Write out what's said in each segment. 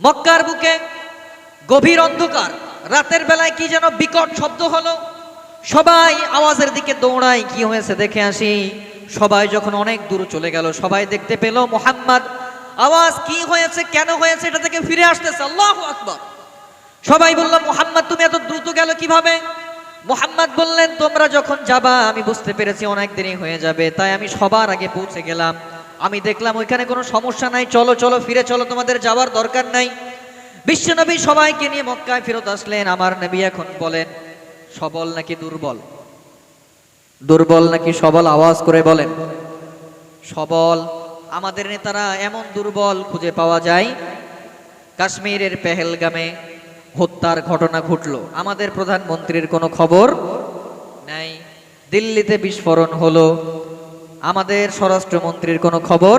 মক্কার বুকে গভীর অন্ধকার, রাতের বেলায় কি যেন বিকট শব্দ হলো। সবাই আওয়াজের দিকে দৌড়ায়, কি হয়েছে দেখে আসি। সবাই যখন অনেক দূর চলে গেল, সবাই দেখতে পেল মুহাম্মদ আওয়াজ কি হয়েছে, কেন হয়েছে, এটা থেকে ফিরে আসতেছে। আল্লাহু আকবার। সবাই বলল, মুহাম্মদ তুমি এত দ্রুত গেল কিভাবে? মুহাম্মদ বললেন, তোমরা যখন যাবা আমি বুঝতে পেরেছি অনেক দেরি হয়ে যাবে, তাই আমি সবার আগে পৌঁছে গেলাম। আমি দেখলাম ওইখানে কোনো সমস্যা নাই, চলো চলো ফিরে চলো, তোমাদের যাওয়ার দরকার নাই। বিশ্বনবী সবাইকে নিয়ে মক্কায় ফেরত আসলেন। আমার নবী এখন বলেন, সবল নাকি দুর্বল? দুর্বল নাকি সবল? আওয়াজ করে বলেন। সবল। আমাদের নেতারা এমন দুর্বল খুঁজে পাওয়া যায়। কাশ্মীরের পেহেলগামে হত্যার ঘটনা ঘটলো, আমাদের প্রধানমন্ত্রীর কোনো খবর নাই। দিল্লিতে বিস্ফোরণ হলো, আমাদের স্বরাষ্ট্রমন্ত্রীর কোনো খবর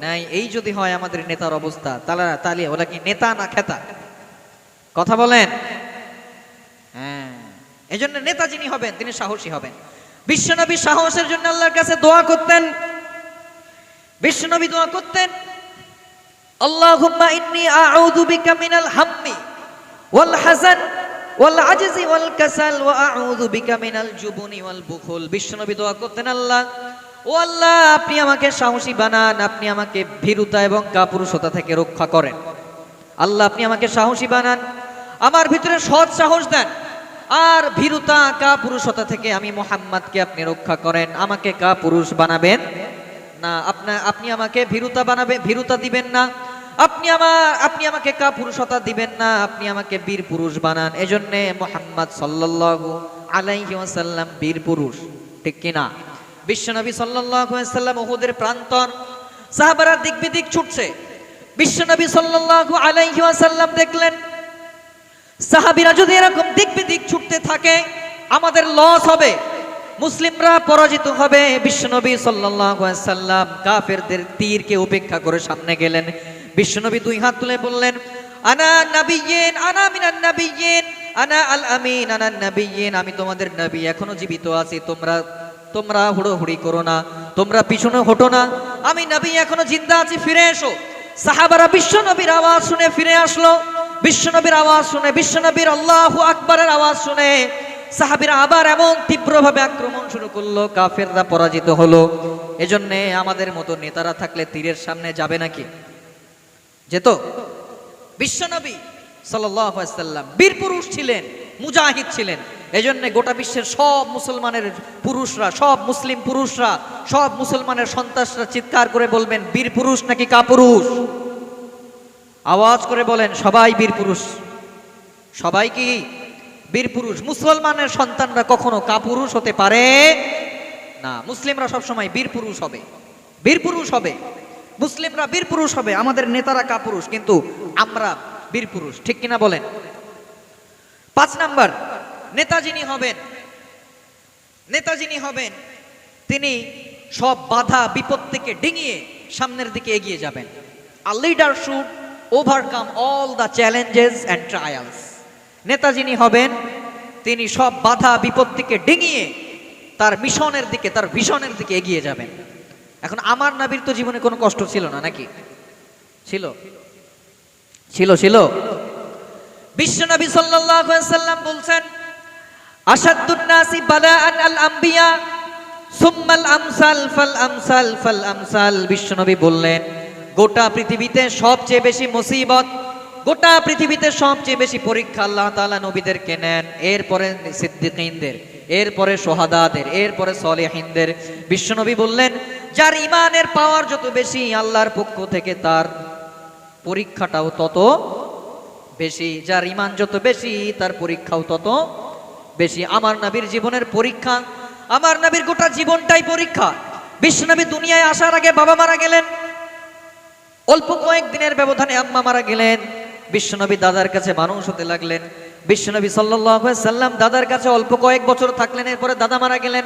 নাই। এই যদি হয় আমাদের নেতার অবস্থা, তাহলে ওরা কি নেতা না খেতা? কথা বলেন। হ্যাঁ, এই জন্য নেতা যিনি হবেন তিনি সাহসী হবেন। বিশ্বনবী সাহসের জন্য আল্লাহর কাছে দোয়া করতেন। বিশ্বনবী দোয়া করতেন, আল্লাহুম্মা ইন্নী আউযু বিকা মিনাল হাম্মি ওয়াল হাযান ওয়াল আজজি ওয়াল কাসাল ওয়া আউযু বিকা মিনাল জুবনি ওয়াল বুখল। বিশ্বনবী দোয়া করতেন, আল্লাহ, ও আল্লাহ, আপনি আমাকে সাহসী বানান, আপনি আমাকে ভীরুতা এবং কাপুরুষতা থেকে রক্ষা করেন। আল্লাহ, আপনি আমাকে সাহসী বানান, আমার ভিতরে সৎ সাহস দেন, আর ভীরুতা কাপুরুষতা থেকে আমি মুহাম্মদকে আপনি রক্ষা করেন। আমাকে কাপুরুষ বানাবেন না, আপনি আমাকে ভীরুতা বানাবে, ভীরুতা দিবেন না। আপনি আমাকে কাপুরুষতা দিবেন না, আপনি আমাকে বীর পুরুষ বানান। এজন্য মুহাম্মদ সাল্লাল্লাহু আলাইহি ওয়াসাল্লাম বীর পুরুষ, ঠিক কিনা? বিশ্বনবী সাল্লাল্লাহু আলাইহি ওয়াসাল্লাম উহুদের প্রান্তর, সাহাবারা দিক বিদিক ছুটছে। বিশ্বনবী সাল্লাল্লাহু আলাইহি ওয়াসাল্লাম দেখলেন, সাহাবীরা যদি এরকম দিক বিদিক ছুটতে থাকে আমাদের লস হবে, মুসলিমরা পরাজিত হবে। বিশ্বনবী সাল্লাল্লাহু আলাইহি ওয়াসাল্লাম কাফেরদের তীরকে উপেক্ষা করে সামনে গেলেন। বিশ্বনবী দুই হাত তুলে বললেন, আনা নাবিয়্যিন, আনা মিনান নাবিয়্যিন, আনা আল আমিন, আনা নাবিয়্যিন। আমি তোমাদের নবী, এখনো জীবিত আছি। তোমরা হুড়োহুড়ি করো না, তোমরা পিছনে হটো না, আমি নবী এখনো জিন্দা আছি, ফিরে এসো। সাহাবারা বিশ্বনবীর আওয়াজ শুনে ফিরে আসলো। বিশ্বনবীর আওয়াজ শুনে, বিশ্বনবীর আল্লাহু আকবারের আওয়াজ শুনে সাহাবীরা আবার এমন তীব্রভাবে আক্রমণ শুরু করলো, কাফেররা পরাজিত হলো। এজন্যে আমাদের মতো নেতারা থাকলে তীরের সামনে যাবে নাকি? যেত? বিশ্বনবী সাল্লাল্লাহু আলাইহি ওয়াসাল্লাম বীর পুরুষ ছিলেন, মুজাহিদ ছিলেন। এজন্য গোটা বিশ্বের সব মুসলমানের পুরুষরা, সব মুসলিম পুরুষরা, সব মুসলমানের সন্তানরা চিৎকার করে বলবেন, বীর পুরুষ নাকি কাপুরুষ? আওয়াজ করে বলেন, সবাই বীর পুরুষ। সবাই কি বীর পুরুষ? মুসলমানের সন্তানরা কখনো কাপুরুষ হতে পারে না। মুসলিমরা সবসময় বীর পুরুষ হবে, বীর পুরুষ হবে। মুসলিমরা বীর পুরুষ হবে, আমাদের নেতারা কাপুরুষ, কিন্তু আমরা বীর পুরুষ, ঠিক কিনা বলেন? 5 নাম্বার, নেতা যিনি হবেন তিনি সব বাধা বিপত্তিকে ডিঙিয়ে সামনের দিকে এগিয়ে যাবেন। A leader should overcome all the challenges and trials. নেতা যিনি হবেন তিনি সব বাধা বিপত্তিকে ডিঙিয়ে তার মিশনের দিকে, তার ভিশনের দিকে এগিয়ে যাবেন। এখন আমার নবীর তো জীবনে কোনো কষ্ট ছিল না নাকি? ছিল ছিল ছিল বিশ্বনবী সাল্লাল্লাহু আলাইহি ওয়াসাল্লাম বলছেন, আশাদ্দুন নাসি বালাআন আল আম্বিয়া সুম্মাল আমসাল ফাল আমসাল ফাল আমসাল। বিশ্বনবী বললেন, গোটা পৃথিবীতে সবচেয়ে বেশি মুসিবত, গোটা পৃথিবীতে সবচেয়ে বেশি পরীক্ষা আল্লাহ তাআলা নবীদেরকে নেন, এরপরে সিদ্দিকীনদের, এরপরে সোহাদাদের, এরপরে সলিহিনদের। বিশ্বনবী বললেন, যার ইমানের পাওয়ার যত বেশি আল্লাহর পক্ষ থেকে তার পরীক্ষাটাও তত বেশি। যার ইমান যত বেশি তার পরীক্ষাও তত বেশি। আমার নবীর জীবনের পরীক্ষা, আমার নবীর গোটা জীবনটাই পরীক্ষা। বিশ্বনবী দুনিয়ায় আসার আগে বাবা মারা গেলেন, অল্প কয়েক দিনের ব্যবধানে আম্মা মারা গেলেন। বিশ্বনবী দাদার কাছে মানুষ হতে লাগলেন। বিশ্বনবী সাল্লাল্লাহু আলাইহি ওয়াসাল্লাম দাদার কাছে অল্প কয়েক বছর থাকলেন, এরপরে দাদা মারা গেলেন।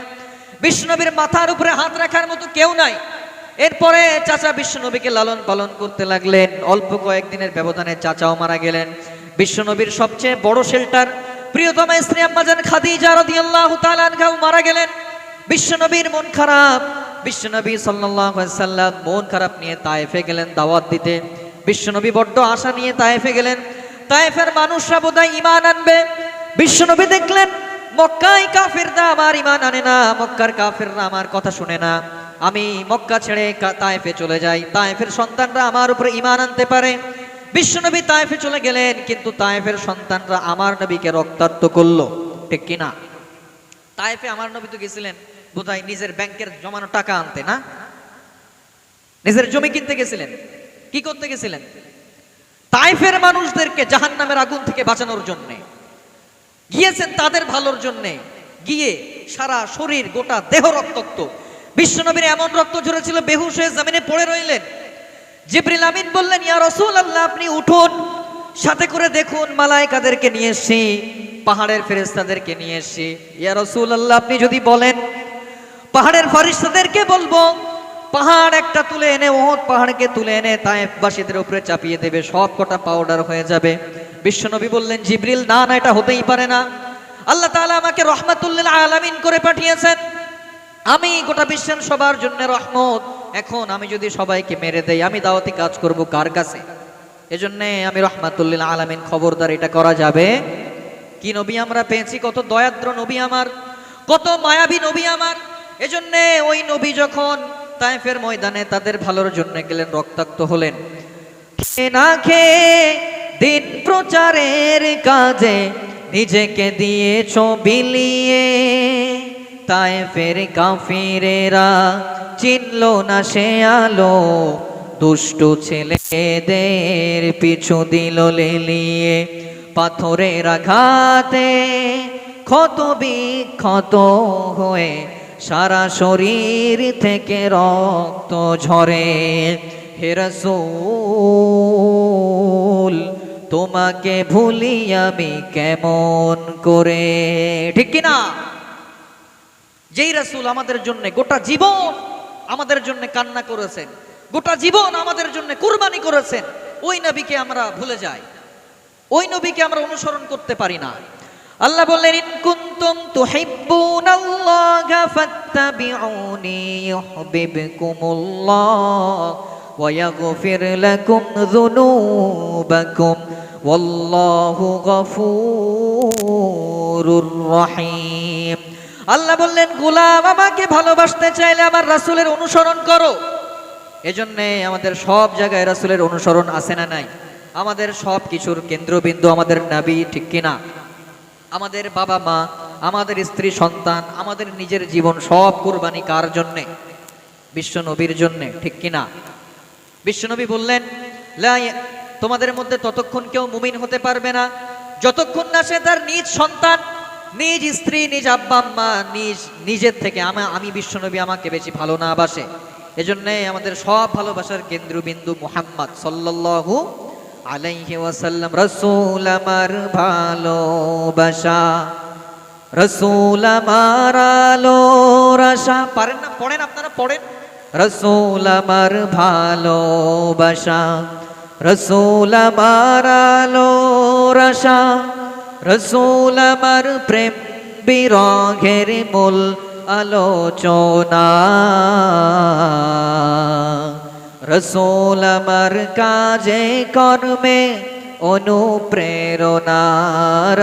বিশ্বনবীর মাথার উপরে হাত রাখার মতো কেউ নাই। এরপরে চাচা বিশ্বনবীকে লালন পালন করতে লাগলেন, অল্প কয়েকদিনের ব্যবধানে চাচাও মারা গেলেন। বিশ্বনবীর সবচেয়ে বড় শেল্টার, প্রিয়তমা স্ত্রী আম্মাজান খাদিজা রাদিয়াল্লাহু তাআলা আনহা মারা গেলেন। বিশ্বনবীর মন খারাপ। বিশ্বনবী সাল্লাল্লাহু আলাইহি ওয়াসাল্লাম মন খারাপ নিয়ে তায়েফে গেলেন দাওয়াত দিতে। বিশ্বনবী বড্ড আশা নিয়ে তায়েফে গেলেন। তায়েফের মানুষরা বোধহয় ঈমান আনবে। বিশ্বনবী দেখলেন মক্কায় কাফেররা আমার ঈমান আনে না, মক্কার কাফেররা আমার কথা শুনে না। আমি মক্কা ছেড়ে তায়েফে চলে যাই, তায়েফের সন্তানরা আমার উপরে ঈমান আনতে পারে। বিশ্বনবী তায়েফে চলে গেলেন, কিন্তু তায়েফের সন্তানরা আমার নবীকে রক্তাক্ত করলো, ঠিক কিনা? তায়েফে আমার নবী তো গেছিলেন বোধহয় নিজের ব্যাংকের জমানো টাকা আনতে, না নিজের জমি কিনতে গেছিলেন। কি করতে গেছিলেন? তায়েফের মানুষদেরকে জাহান্নামের আগুন থেকে বাঁচানোর জন্য গিয়েছেন, তাদের ভালোর জন্য গিয়ে সারা শরীর গোটা দেহ রক্তাক্ত। বিশ্বনবীর এমন রক্ত ঝরেছিল, বেহুশ হয়ে জমিনে পড়ে রইলেন। জিবরিল আমিন বললেন, ইয়া রাসূলুল্লাহ আপনি উঠুন, সাথে করে দেখুন মালায়েকাদেরকে নিয়ে এসেছি, পাহাড়ের ফেরেশতাদেরকে নিয়ে এসেছি। ইয়া রাসূলুল্লাহ আপনি যদি বলেন পাহাড়ের ফেরেশতাদেরকে বলবো পাহাড় একটা তুলে এনে, উহুদ পাহাড়কে তুলে এনে তায়েফবাসীদের উপরে চাপিয়ে দেবে, সব কটা পাউডার হয়ে যাবে। বিশ্বনবী বললেন, জিবরিল না না, এটা হতেই পারে না। আল্লাহ তাআলা আমাকে রাহমাতুল লিল আলামিন করে পাঠিয়েছেন, আমি গোটা বিশ্বের সবার জন্য রহমত। এখন আমি যদি সবাইকে মেরে দেই, আমি দাওয়াতি কাজ করব কার কাছে? এজন্য আমি রাহমাতুল লিল আলামিন, খবরদার এটা করা যাবে। কি নবী আমরা পেয়েছি, কত দয়াদ্র নবী আমার, কত মায়াবী নবী আমার। এজন্য ওই নবী যখন তায়েফের ময়দানে তাদের ভালোর জন্য গেলেন, রক্তাক্ত হলেন। না খেয়ে দিন প্রচারের কাজে নিজেকে দিয়েছো বিলিয়ে, তায়েফের কাফিরেরা চিনল না সে আলো, দুষ্টু ছেলেদের পিছু দিল লেলিয়ে। পাথরের আঘাতে ক্ষত বিক্ষত হয়ে সারা শরীর থেকে রক্ত ঝরে। হে রাসূল তোমাকে ভুলি আমি কেমন করে, ঠিক কিনা? যেই রাসূল আমাদের জন্য গোটা জীবন আমাদের জন্য কান্না করেছেন, গোটা জীবন আমাদের জন্য কুরবানি করেছেন, ওই নবীকে আমরা ভুলে যাই, ওই নবীকে আমরা অনুসরণ করতে পারি না। আল্লাহ বললেন, ইন কুনতুম তুহিব্বুনাল্লাহা ফাত্তাবিউনি ইউহিব্বুকুমুল্লাহ ওয়া ইয়াগফির লাকুম যুনুবাকুম ওয়াল্লাহু গফুরুর রহিম। আল্লাহ বললেন, গোলাম আমাকে ভালোবাসতে চাইলে আমার রাসূলের অনুসরণ করো। এজন্য আমাদের সব জায়গায় রাসূলের অনুসরণ আছে না নাই? আমাদের সব কিছুর কেন্দ্রবিন্দু আমাদের নবী, ঠিক কিনা? আমাদের বাবা মা, আমাদের স্ত্রী সন্তান, আমাদের নিজের জীবন সব কুরবানি কার জন্যে? বিশ্ব নবীর জন্যে, ঠিক কিনা? বিশ্বনবী বললেন, তোমাদের মধ্যে ততক্ষণ কেউ মুমিন হতে পারবে না যতক্ষণ না সে তার নিজ সন্তান, নিজ স্ত্রী, নিজ আব্বা আম্মা, নিজের থেকে আমি বিশ্বনবী আমাকে বেশি ভালো না বাসে। এজন্য আমাদের সব ভালোবাসার কেন্দ্রবিন্দু মুহাম্মদ সাল্লাল্লাহু আলাইহি ওয়াসাল্লাম। রাসূল আমার ভালোবাসা, রাসূল আমার আলোর আশা। পারেন না? পড়েন, আপনারা পড়েন। রাসূল আমার ভালোবাসা, রাসূল আমার আলোর আশা, রাসূল আমার প্রেম বিরহের মূল আলোচনা, রাসূল আমার কাজে কর্মে অনুপ্রেরণা,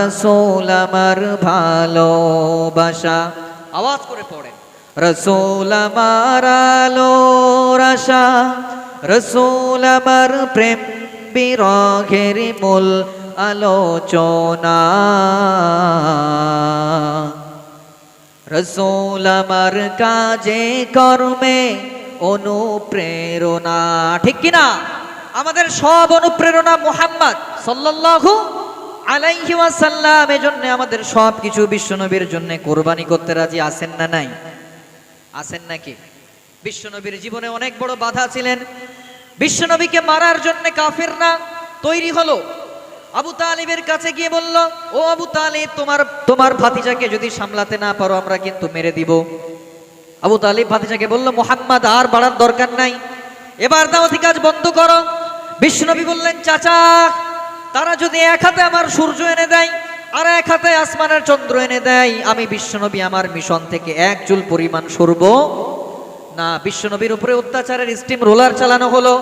রাসূল আমার ভালোবাসা। আওয়াজ করে পড়েন, রাসূল আমার আলোর আশা, রাসূল আমার প্রেম বিরহের মূল আলোচনা, রাসূল আমার কাজে কর্মে অনুপ্রেরণা, ঠিক কিনা? আমাদের সব অনুপ্রেরণা মুহাম্মদ সাল্লাল্লাহু আলাইহি ওয়াসাল্লাম। এজন্য আমাদের সব কিছু বিশ্বনবীর জন্য কোরবানি করতে রাজি আছেন না নাই? আছেন নাকি? বিশ্বনবীর জীবনে অনেক বড় বাধা ছিলেন। বিশ্বনবীকে মারার জন্য কাফিররা তৈরি হলো। আবু তালিবের কাছে গিয়ে বলল, ও আবু তালিব, তোমার ভাতিজাকে যদি সামলাতে না পারো আমরা কিন্তু মেরে দিব। আবু তালিব ভাতিজাকে বলল, মুহাম্মদ আর বাড়ার দরকার নাই, এবার দাওয়াতি কাজ বন্ধ করো। বিশ্বনবী বললেন, চাচা তারা যদি এক হাতে আমার সূর্য এনে দেয় আর এক হাতে আসমানের চন্দ্র এনে দেয়, আমি বিশ্বনবী আমার মিশন থেকে এক চুল পরিমাণ সরব না। বিশ্বনবীর উপরে অত্যাচারের স্টিম রোলার চালানো হলো।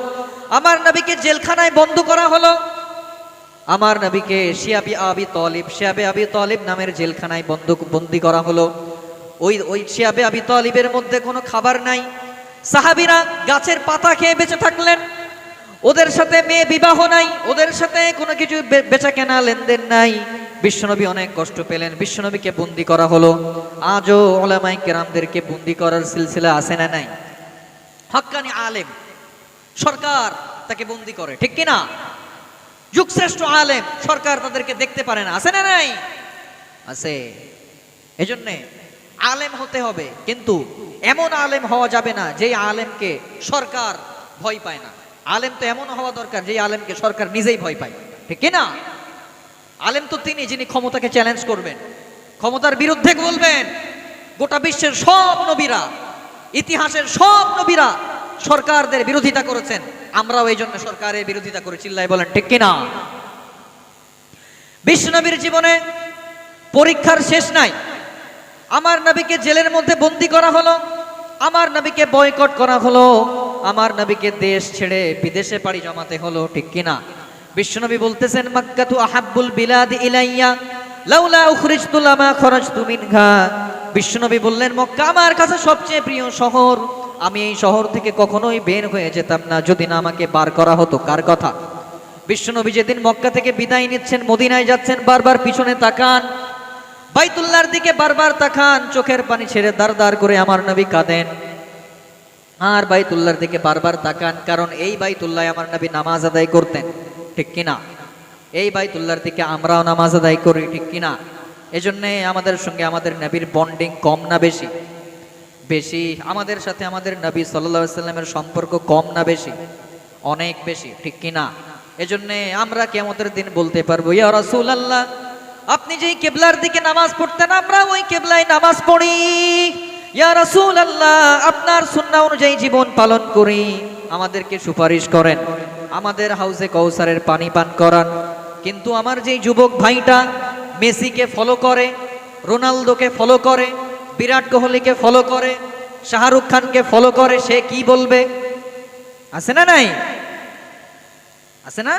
আমার নবীকে জেলখানায় বন্ধ করা হলো, আমার নবীকে শিয়াবে আবি তালিব নামের জেলখানায় বন্দি করা হলো। ওই শিয়াবে আবি তালিবের মধ্যে কোনো খাবার নাই, সাহাবীরা গাছের পাতা খেয়ে বেঁচে থাকলেন, ওদের সাথে মেয়ে বিবাহ নাই, ওদের সাথে কোনো কিছু বেচা কেনা লেনদেন নাই। বিশ্বনবী অনেক কষ্ট পেলেন, বিশ্বনবীকে বন্দি করা হলো। আজও উলামায়ে কেরামদেরকে বন্দি করার সিলসিলা আছে না নাই? হক্কানি আলেম, সরকার তাকে বন্দি করে, ঠিক কিনা? যুগশ্রেষ্ঠ আলেম, সরকার তাদেরকে দেখতে পারে না, আছে না নাই? আছে। এজন্য আলেম হতে হবে, কিন্তু এমন আলেম হওয়া যাবে না যেই আলেমকে সরকার ভয় পায় না। আলেম তো এমন হওয়া দরকার যেই আলেমকে সরকার নিজেই ভয় পায়, ঠিক কিনা? আলেম তো তিনি যিনি ক্ষমতাকে চ্যালেঞ্জ করবেন, ক্ষমতার বিরুদ্ধে বলবেন। গোটা বিশ্বের সব নবীরা, ইতিহাসের সব নবীরা সরকারদের বিরোধিতা করেছেন, আমরাও এই জন্য সরকারের বিরোধিতা করে, চিল্লায় বলেন ঠিক কিনা? বিশ্বনবীর জীবনে পরীক্ষার শেষ নাই। আমার নবীকে জেলের মধ্যে বন্দী করা হলো, আমার নবীকে বয়কট করা হলো, আমার নবীকে দেশ ছেড়ে বিদেশে পাড়ি জমাতে হলো, ঠিক কিনা? বিশ্বনবী বলতেছেন, মাক্কাতু আহাব্বুল বিলাদি ইলাইয়া লাউলা উখরিজতু লামা খরাজতু মিনহা। বিশ্বনবী বললেন, মক্কা আমার কাছে সবচেয়ে প্রিয় শহর, আমি এই শহর থেকে কখনোই বের হয়ে যেতাম না যদি না আমাকে বার করা হতো। কার কথা? বিশ্বনবী যেদিন মক্কা থেকে বিদায় নিচ্ছেন, মদিনায় যাচ্ছেন, বারবার পিছনে তাকান, বাইতুল্লাহর দিকে বারবার তাকান, চোখের পানি ছেড়ে দাঁড় দাঁড় করে আমার নবী কাঁদেন। আর বাইতুল্লাহর দিকে বারবার তাকান, কারণ এই বাইতুল্লাহ আমার নবী নামাজ আদায় করতেন, ঠিক কিনা? এই বাইতুল্লাহর দিকে আমরাও নামাজ আদায় করি, ঠিক কিনা? এজন্য আমাদের সঙ্গে আমাদের নবীর বন্ডিং কম না বেশি? বেশি। আমাদের সাথে আমাদের নবী সাল্লাল্লাহু আলাইহি সাল্লামের সম্পর্ক কম না বেশি? অনেক বেশি, ঠিক কিনা? এজন্য আমরা কিয়ামতের দিন বলতে পারবো, ইয়া রাসূলুল্লাহ, আপনি যেই কিবলার দিকে নামাজ পড়তেন আমরা ওই কিবলায় নামাজ পড়ি। ইয়া রাসূলুল্লাহ, আপনার সুন্নাহ অনুযায়ী জীবন পালন করি, আমাদেরকে সুপারিশ করেন, আমাদের হাউজে কাউসারের পানি পান করান। কিন্তু আমার যেই যুবক ভাইটা মেসিকে ফলো করে, রোনালদোকে ফলো করে, বিরাট কোহলিকে ফলো করে, শাহরুখ খানকে ফলো করে, সে কি বলবে? আছে না নাই? আছে না?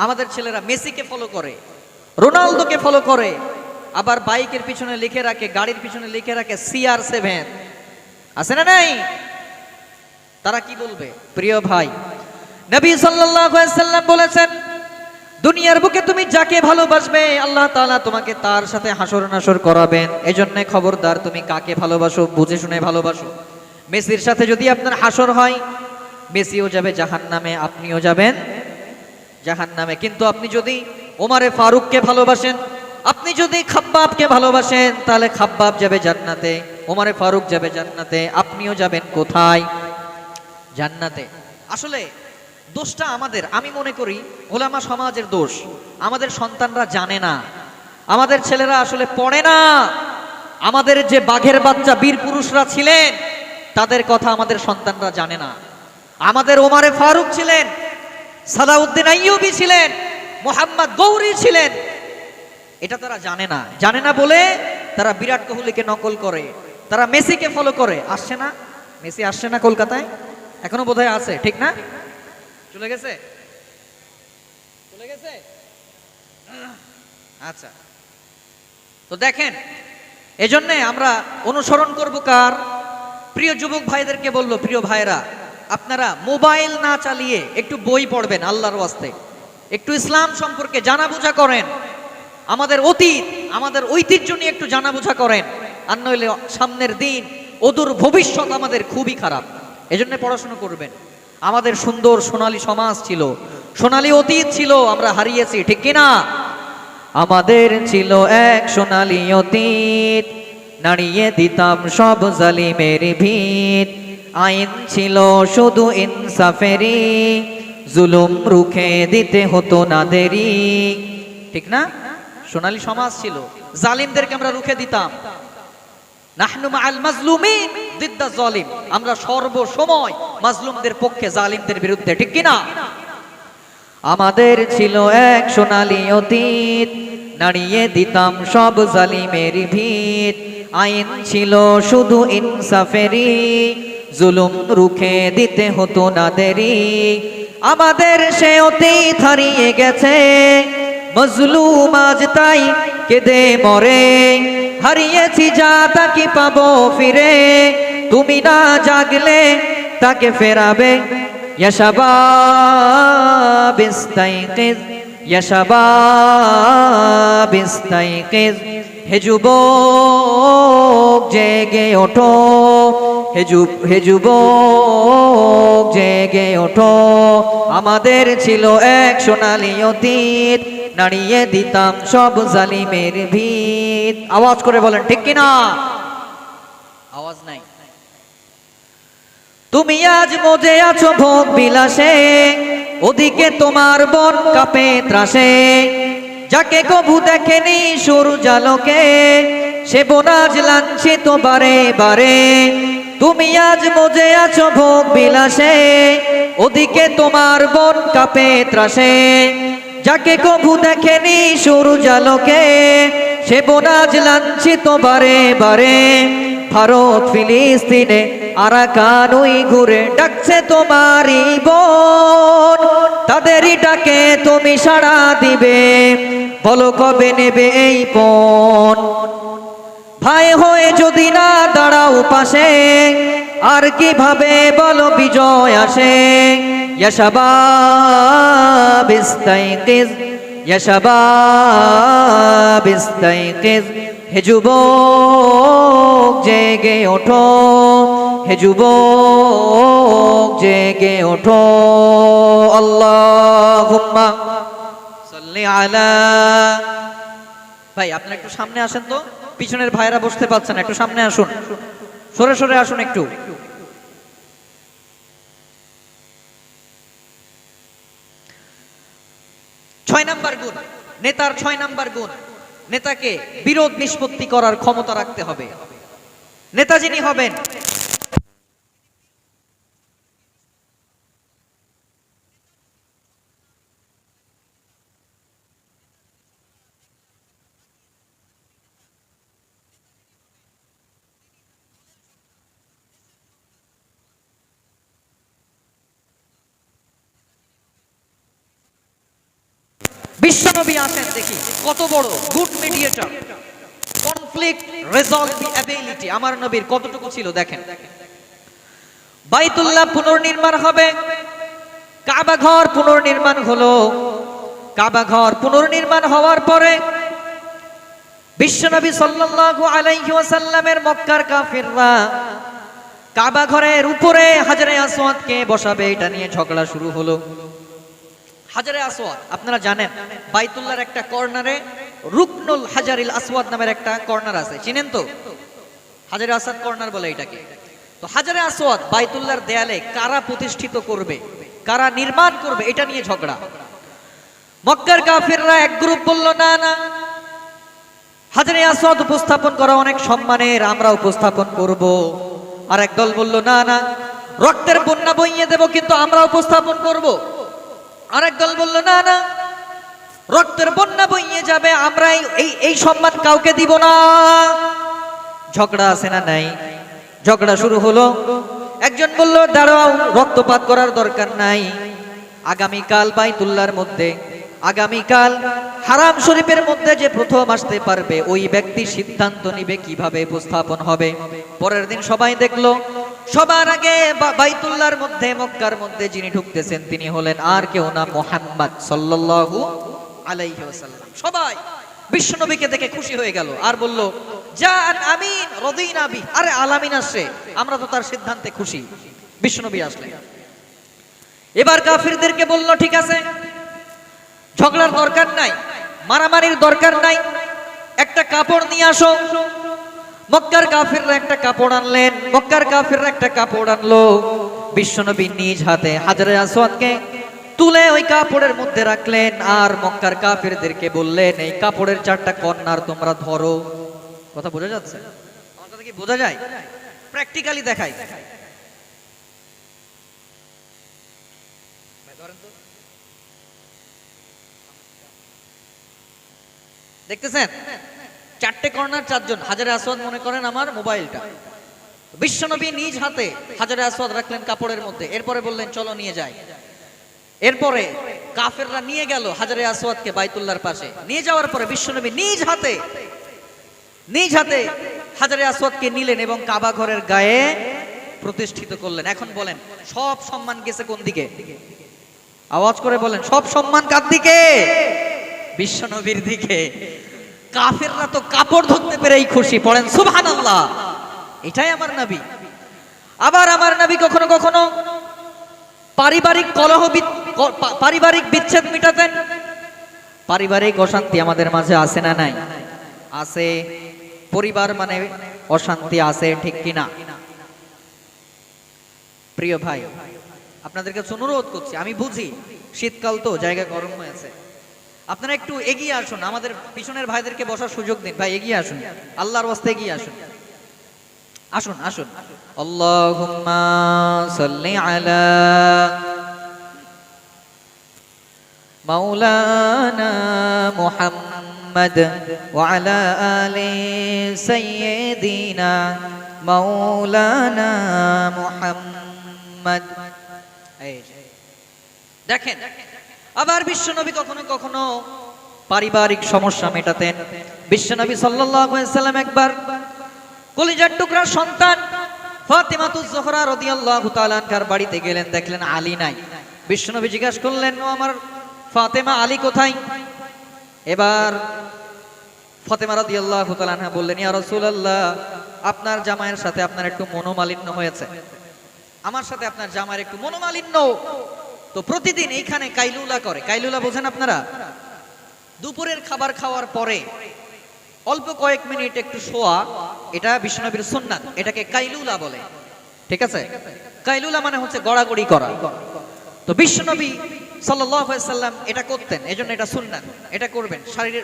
আমাদের ছেলেরা মেসিকে ফলো করে, রোনালদোকে ফলো করে, আবার বাইকের পিছনে লিখে রাখে, গাড়ির পিছনে লিখে রাখে CR7। আছে না নাই? তারা কি বলবে? প্রিয় ভাই, নবী সাল্লাল্লাহু আলাইহি সাল্লাম বলেছেন, দুনিয়ার বুকে তুমি যাকে ভালোবাসবে আল্লাহ তাআলা তোমাকে তার সাথে হাসর নাসর করাবেন। এজন্য খবরদার, তুমি কাকে ভালোবাসো বুঝে শুনে ভালোবাসো। মেসির সাথে যদি আপনার হাসর হয়, মেসিও যাবে জাহান্নামে, আপনিও যাবেন জাহান্নামে। কিন্তু আপনি যদি ওমরে ফারুককে ভালোবাসেন, আপনি যদি খাব্বাবকে ভালোবাসেন, তাহলে খাব্বাব যাবে জান্নাতে, ওমরে ফারুক যাবে জান্নাতে, আপনিও যাবেন কোথায়? জান্নাতে। আসলে দোষটা আমাদের, আমি মনে করি ওলামা সমাজের দোষ। আমাদের সন্তানরা জানে না, আমাদের ছেলেরা আসলে পড়ে না। আমাদের যে বাঘের বাচ্চা বীর পুরুষরা ছিলেন, তাদের কথা আমাদের সন্তানরা জানে না। আমাদের ওমরে ফারুক ছিলেন, সালাউদ্দিন আইয়ুবী ছিলেন, মোহাম্মদ গৌরী ছিলেন, এটা তারা জানে না। জানে না বলে তারা বিরাট কোহলিকে নকল করে, তারা মেসিকে ফলো করে। আসছে না মেসি? আসছে না কলকাতায়? এখনো বোধহয় আছে, ঠিক না? চলে গেছে? চলে গেছে? আচ্ছা, তো দেখেন, এজন্য আমরা অনুসরণ করব কার? প্রিয় যুবক ভাইদেরকে বলবো, প্রিয় ভাইরা, আপনারা মোবাইল না চালিয়ে একটু বই পড়বেন আল্লাহর ওয়াস্তে, একটু ইসলাম সম্পর্কে জানা বোঝা করেন, আমাদের অতীত আমাদের ঐতিহ্য নিয়ে একটু জানা বোঝা করেন। আর নইলে সামনের দিন, অদূর ভবিষ্যৎ আমাদের খুবই খারাপ। এজন্য পড়াশোনা করবেন। আমাদের সুন্দর সোনালী সমাজ ছিল, সোনালী অতীত ছিল, আমরা হারিয়েছি, ঠিক কিনা? আমাদের ছিল এক সোনালী অতীত, নাড়িয়ে দিতাম সব জালিমের ভিত, আইন ছিল শুধু ইনসাফেরই, জুলুম রুখে দিতে হতো না দেরি। ঠিক না? সোনালী সমাজ ছিল, জালিমদেরকে আমরা রুখে দিতাম। নাহনু মাআল মাজলুমিন জিদ্দা জালিম, আমরা সর্বসময় মাজলুমদের পক্ষে, জালিমদের বিরুদ্ধে, ঠিক কিনা? আমাদের ছিল এক সোনালী অতীত, নাড়িয়ে দিতাম সব জালিমের ভিত, আইন ছিল শুধু ইনসাফেরই, জুলুম রুখে দিতে হতো না দেরি, আমাদের সে অতীত হারিয়ে গেছে, মজলুম আজ তাই কেঁদে মরে। হারিয়েছি যা তাকে পাবো ফিরে, তুমি না জাগলে তাকে ফেরাবে। ইয়া শাবাব ইস্তাইকিজ, ইয়া শাবাব ইস্তাইকিজ, হে যুবক জেগে ওঠো, হে যুবক জেগে ওঠো। আমাদের ছিল এক সোনালী অতীত, নাড়িয়ে দিতাম সব জালিমের ভিত। আওয়াজ করে বলেন ঠিক কিনা? আওয়াজ নাই। তুমি আজ মজে আছো ভোগ বিলাসে, ওদিকে তোমার বন কাঁপে ত্রাসে। যাকে কবু দেখেনি সূর্যালোকে, সে বনাজ লাঞ্ছিত বারে বারে। তুমি আজ মজে আছো ভোগ বিলাসে, ওদিকে তোমার বন কাঁপে ত্রাসে। যাকে কবু দেখেনি সূর্যালোকে, সে বনাজ লাঞ্ছিত বারে বারে। ভারত ফিলিস্তিনে আরাকানুই ঘুরে ডাকছে তোমারই বোন, তাদেরই ডাকে তুমি সাড়া দিবে, বলো কবে নেবে এই পণ। ভাই হয়ে যদি না দাঁড়াও পাশে, আর কিভাবে বলো বিজয় আসে। ইয়া শাবাব ইস্তাইকিজ, ইয়া শাবাব ইস্তাইকিজ, হে যুবক জেগে ওঠো, হে যুবক জেগে ওঠো। আল্লাহুম্মা সাল্লি আলা। ভাই আপনারা একটু সামনে আসেন তো, পিছনের ভাইরা বসতে পাচ্ছেন, একটু সামনে আসুন, সরে সরে আসুন একটু। ছয় নাম্বার গুণ, নেতার 6 নাম্বার গুণ, নেতাকে বিরোধ নিষ্পত্তি করার ক্ষমতা রাখতে হবে। নেতা যিনি হবেন, বিশ্বনবী আছেন দেখি কত বড় গুড মিডিয়েটর, কনফ্লিক্ট রেজলভিং অ্যাবিলিটি আমার নবীর কতটুকু ছিল দেখেন। বাইতুল্লাহ পুনর্নির্মাণ হবে, কাবা ঘর পুনর্নির্মাণ হলো। কাবা ঘর পুনর্নির্মাণ হওয়ার পরে বিশ্বনবী সাল্লাল্লাহু আলাইহি ওয়াসাল্লামের মক্কার কাফিররা কাবা ঘরের উপরে হাজরে আসওয়াদকে বসাবে, এটা নিয়ে ঝগড়া শুরু হলো। হাজারে আসওয়াদ আপনারা জানেন, বাইতুল্লাহর একটা কর্নারে রুকনুল হাজারিল আসওয়াদ নামের একটা কর্নার আছে, চিনেন তো? হাজারে আসওয়াদ কর্নার বলে এটাকে। তো হাজারে আসওয়াদ বাইতুল্লাহর দেয়ালে কারা প্রতিষ্ঠিত করবে, কারা নির্মাণ করবে, এটা নিয়ে ঝগড়া। মক্কার কাফিররা এক গ্রুপ বলল না না, হাজারে আসওয়াদ উপস্থাপন করা অনেক সম্মানের, আমরা উপস্থাপন করব। আর এক দল বলল না না, রক্তের বন্যা বইয়ে দেব কিন্তু আমরা উপস্থাপন করব। আরেক দল বলল না না, রক্তের বন্যা বইয়ে যাবে, আমরা এই সম্মান কাউকে দিব না। ঝগড়া আছে না নাই? ঝগড়া শুরু হলো। একজন বলল দাঁড়াও, রক্তপাত করার দরকার নাই, আগামীকাল বাইতুল্লাহর মধ্যে, আগামীকাল হারাম শরীফের মধ্যে যে প্রথম আসতে পারবে ওই ব্যক্তি সিদ্ধান্ত নিবে কিভাবে উপস্থাপন হবে। পরের দিন সবাই দেখলো সবার আগে বাইতুল্লাহর মধ্যে, মক্কার মধ্যে যিনি ঢুকতেছেন তিনি হলেন আর কেউ না, মুহাম্মদ সাল্লাল্লাহু আলাইহি ওয়াসাল্লাম। সবাই বিশ্বনবীকে দেখে খুশি হয়ে গেল আর বলল জান আমিন রাদিনা বি, আরে আলামিন আসছে, আমরা তো তার সিদ্ধান্তে খুশি। বিশ্বনবী আসলেন। এবার কাফিরদেরকে বলল ঠিক আছে, ঝগড়ার দরকার নাই, মারামারির দরকার নাই, একটা কাপড় নিয়ে আসো। মক্কার কাফিররা একটা কাপড় আনলেন, মক্কার কাফিররা একটা কাপড় আনলো। বিশ্বনবী নিজ হাতে হাজরে আসওয়াদকে তুলে ওই কাপড়ের মধ্যে রাখলেন আর মক্কার কাফিরদেরকে বললেন এই কাপড়ের 4টা কর্নার তোমরা ধরো। কথা বোঝা যাচ্ছে? আমার কথা কি বোঝা যায়? প্র্যাকটিক্যালি দেখাই। দেখতেছেন 4টে কর্নার, 4 জন। হাজরে আসওয়াদ মনে করেন আমার মোবাইলটা। বিশ্বনবী নিজ হাতে হাজরে আসওয়াদ রাখলেন কাপড়ের মধ্যে, এরপরে বললেন চলো নিয়ে যাই। এরপরে কাফেররা নিয়ে গেল হাজারে আসওয়াদকে বাইতুল্লাহর পাশে। নিয়ে যাওয়ার পরে বিশ্বনবী নিজ হাতে হাজারে আসওয়াদকে নিলেন এবং কাবা ঘরের গায়ে প্রতিষ্ঠিত করলেন। এখন বলেন সব সম্মান গেছে কোন দিকে? আওয়াজ করে বলেন, সব সম্মান কার দিকে? বিশ্বনবীর দিকে। কাফেররা তো কাপড় ধরতে পেরেই খুশি। পড়েন সুবহানাল্লাহ। এটাই আমার নবী। আবার আমার নবী কখনো কখনো পারিবারিক কলহ, পারিবারিক বিচ্ছেদ মিটাতেন। পারিবারিক অশান্তি আমাদের মাঝে আছে না নাই? আছে। পরিবার মানে অশান্তি আছে, ঠিক কিনা? প্রিয় ভাই, আপনাদের কাছে অনুরোধ করছি, আমি বুঝি শীতকাল তো জায়গা গরম হয়েছে, আপনারা একটু এগিয়ে আসুন, আমাদের পিছনের ভাইদেরকে বসার সুযোগ দিন। ভাই এগিয়ে আসুন, আল্লাহর ওয়াস্তে এগিয়ে আসুন, আসুন আসুন। আল্লাহুম্মা সাল্লি আলা মাওলানা মুহাম্মদ ওয়া আলা আলি সাইয়্যিদিনা মাওলানা মুহাম্মদ। দেখেন, আবার বিশ্বনবী কখনো কখনো পারিবারিক সমস্যা মেটাতেন। বিশ্বনবী সাল্লাল্লাহু আলাইহি ওয়াসাল্লাম একবার কলিজার টুকরা সন্তান ফাতিমাতুজ জোহরা রাদিয়াল্লাহু তাআলা আনহার বাড়িতে গেলেন, দেখলেন আলী নাই। বিশ্বনবী জিজ্ঞাসা করলেন, ও আমার ফাতেমা, আলী কোথায়? এবার ফাতেমা রাদিয়াল্লাহু তাআলা আনহা বললেন, ইয়া রাসূলুল্লাহ, আপনার জামাইয়ের সাথে আপনার একটু মনোমালিন্য হয়েছে, আমার সাথে আপনার জামাইয়ের একটু মনোমালিন্য। তো প্রতিদিন এইখানে কাইলুলা করে। কাইলুলা বোঝেন আপনারা? দুপুরের খাবার খাওয়ার পরে অল্প কয়েক মিনিট একটু শোয়া, এটা বিশ্বনবীর সুন্নাত, এটাকে কাইলুলা বলে। ঠিক আছে? কাইলুলা মানে হচ্ছে গড়াগড়ি করা। তো বিশ্বনবী সাল্লাল্লাহু আলাইহি সাল্লাম এটা করতেন, এজন্য এটা সুন্নাত, এটা করবেন,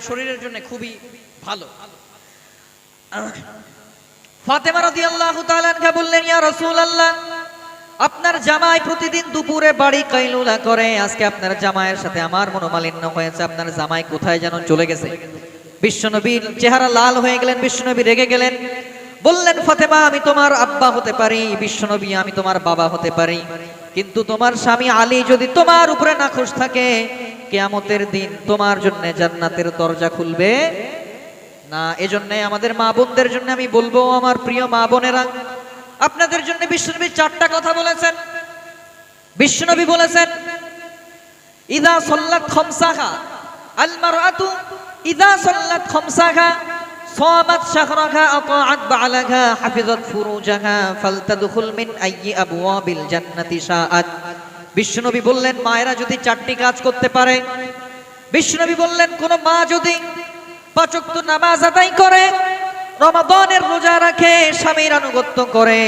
শরীরের জন্য খুবই ভালো। ফাতেমা রাদিয়াল্লাহু তাআলা আনহা বললেন, ইয়া রাসূলুল্লাহ, আপনার জামাই প্রতিদিন দুপুরে বাড়ি কাইলুলা করে, আজকে আপনার জামাইয়ের সাথে আমার মনোমালিন্য হয়েছে, আপনার জামাই কোথায় যেন চলে গেছে। বিশ্বনবীর চেহারা লাল হয়ে গেলেন, বিশ্বনবী রেগে গেলেন, বললেন, ফাতেমা, আমি তোমার আব্বা হতে পারি, বিশ্বনবী আমি তোমার বাবা হতে পারি, কিন্তু তোমার স্বামী আলী যদি তোমার উপরে নাখুশ থাকে, কিয়ামতের দিন তোমার জন্য জান্নাতের দরজা খুলবে না। এজন্য আমাদের মা বোনদের জন্য আমি বলবো, আমার প্রিয় মা বোনেরা, আপনাদের জন্য বিশ্বনবী চারটা কথা বলেছেন। বিশ্বনবী বলেছেন, ইদা সাল্লাত খামসাহা, আল মারআতু ইদা সাল্লাত খামসাহা সামাত শাহরাহা আতাআত বা'লাহা হাফিজাত ফুরুজাহা ফালতাদখুল মিন আইয়ি আবওয়াবিল জান্নাতি শাআত। বিশ্বনবী বললেন, মায়েরা যদি চারটি কাজ করতে পারে, বিশ্বনবী বললেন, কোন মা যদি 5 ওয়াক্ত নামাজ আদায় করে, রমাদানের রোজা রাখে, স্বামীর আনুগত্য করে,